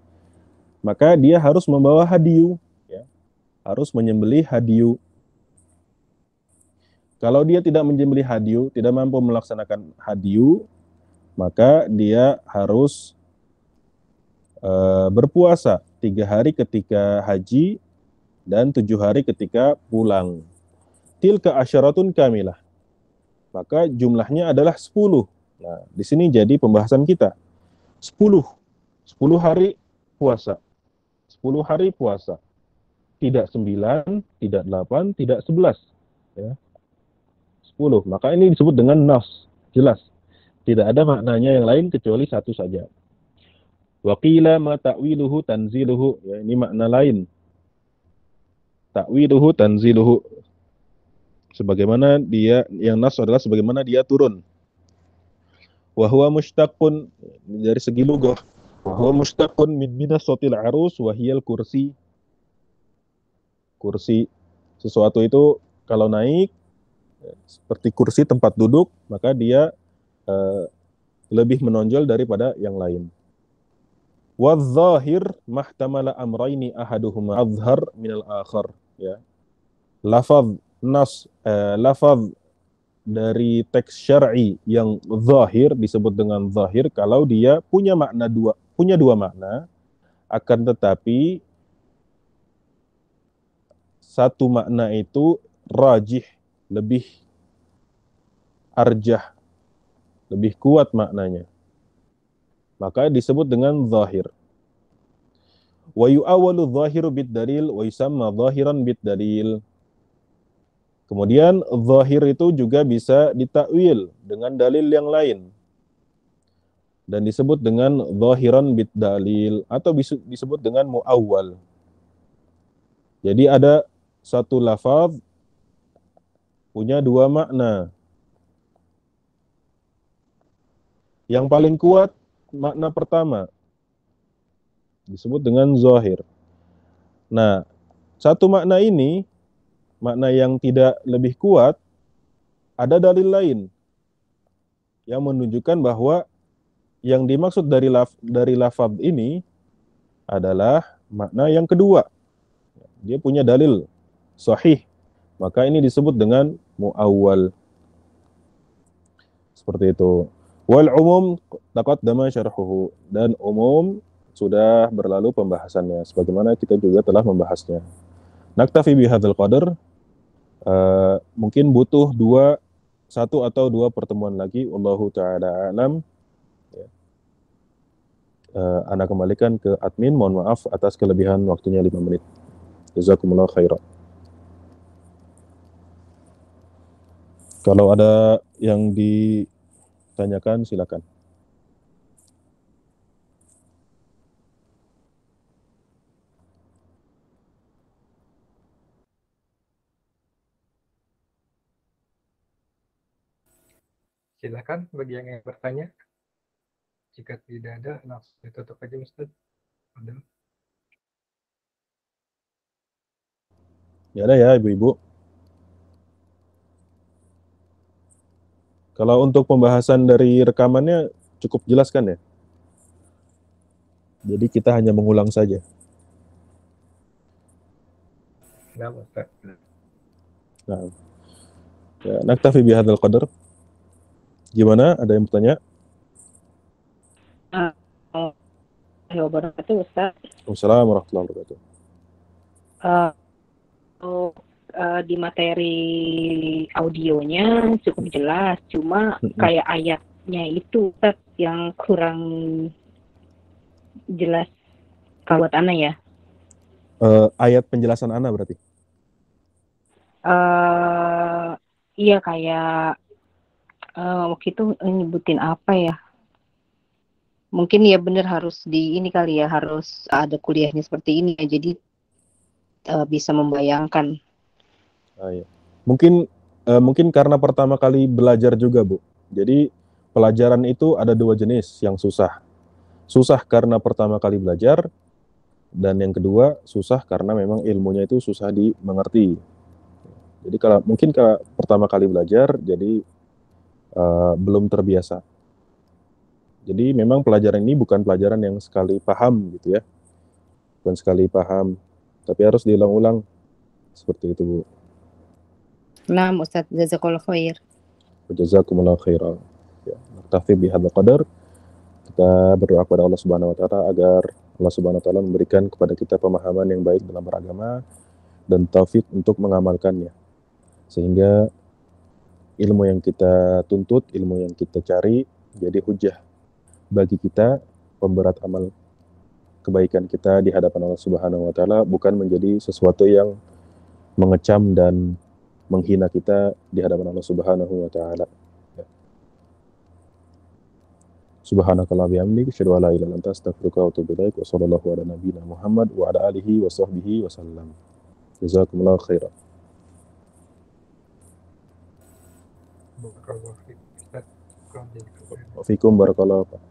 maka dia harus membawa hadiyu, ya, harus menyembelih hadiyu. Kalau dia tidak menyembelih hadiyu, tidak mampu melaksanakan hadiyu, maka dia harus berpuasa 3 hari ketika haji dan 7 hari ketika pulang. Tilka asyaratun kamilah. Maka jumlahnya adalah 10. Nah, di sini jadi pembahasan kita. 10. 10 hari puasa. 10 hari puasa. Tidak 9, tidak 8, tidak 11. Ya. 10. Maka ini disebut dengan nas. Jelas. Tidak ada maknanya yang lain kecuali satu saja. Wa qila ma ta'wiluhu tanziluhu. Ya, ini makna lain. Ta'wiluhu tanziluhu. Sebagaimana dia, yang nas adalah sebagaimana dia turun. Wa huwa mushtaqun, dari segi lugah. Wa huwa mushtaqun min minasatil arus wa hiyal kursi. Kursi, sesuatu itu kalau naik seperti kursi tempat duduk, maka dia lebih menonjol daripada yang lain. Wadh-dhahir mahtamala amrayni ahaduhuma azhar minal akhar, ya. Lafaz nas, lafaz dari teks syar'i yang zahir disebut dengan zahir kalau dia punya dua makna, akan tetapi satu makna itu rajih, lebih arjah, lebih kuat maknanya, maka disebut dengan zahir. Wa yu'awwalu zahiru bid dalil wa yusamma zahiran bid dalil. Kemudian zahir itu juga bisa ditakwil dengan dalil yang lain dan disebut dengan zahiran bid dalil atau disebut dengan muawwal. Jadi ada satu lafaz punya dua makna. Yang paling kuat makna pertama disebut dengan zahir. Nah, satu makna ini, makna yang tidak lebih kuat, ada dalil lain yang menunjukkan bahwa yang dimaksud dari lafaz ini adalah makna yang kedua. Dia punya dalil sahih, maka ini disebut dengan muawwal. Seperti itu. Wal umum taqaddama syarhuhu, dan umum sudah berlalu pembahasannya sebagaimana kita juga telah membahasnya. Naktafi bihadzal qadar. Mungkin butuh satu atau dua pertemuan lagi, wallahu taala alam. Ana kembalikan ke admin, mohon maaf atas kelebihan waktunya 5 menit. Jazakumullah khairan. Kalau ada yang ditanyakan silakan. Silakan bagi yang ingin bertanya. Jika tidak ada, langsung ditutup aja, Ustaz. Ya ada ya, ibu-ibu. Kalau untuk pembahasan dari rekamannya cukup jelaskan ya. Jadi kita hanya mengulang saja. Nah, Ustaz. Nah, ya, naktafi bihadzal qadar. Gimana? Ada yang bertanya? Wabarakatuh, Ustaz. Wassalamualaikum warahmatullahi wabarakatuh. Di materi audionya cukup jelas, cuma kayak ayatnya itu Ustaz yang kurang jelas kalau buat Ana ya. Ayat penjelasan Ana berarti? Iya, kayak waktu itu nyebutin apa ya? Mungkin ya benar harus ini kali ya, harus ada kuliahnya seperti ini ya, jadi bisa membayangkan. Iya. Mungkin karena pertama kali belajar juga, Bu. Jadi pelajaran itu ada dua jenis yang susah. Susah karena pertama kali belajar, dan yang kedua susah karena memang ilmunya itu susah dimengerti. Jadi kalau pertama kali belajar, jadi belum terbiasa. Jadi memang pelajaran ini bukan pelajaran yang sekali paham gitu ya, bukan sekali paham, tapi harus diulang-ulang seperti itu, Bu. Nah, Ustaz, jazakallahu khair. Jazakumullah khairan. Ya, naktafi bihadzal qadar. Kita berdoa kepada Allah Subhanahu wa taala agar Allah Subhanahu wa taala memberikan kepada kita pemahaman yang baik dalam beragama dan taufik untuk mengamalkannya. Sehingga ilmu yang kita tuntut, ilmu yang kita cari jadi hujah bagi kita, pemberat amal kebaikan kita di hadapan Allah Subhanahu wa taala, bukan menjadi sesuatu yang mengecam dan menghina kita di hadapan Allah Subhanahu wa taala. Subhanakallah bihamdik, asyhadu an la ilaha illa anta, astaghfiruka wa atubu ilaik, wa sallallahu ala nabiyyina Muhammad wa ala alihi wa sahbihi wa sallam. Jazakumullah khairan. Barakallahu fiik, Ustaz. Wa fikum barakallahu.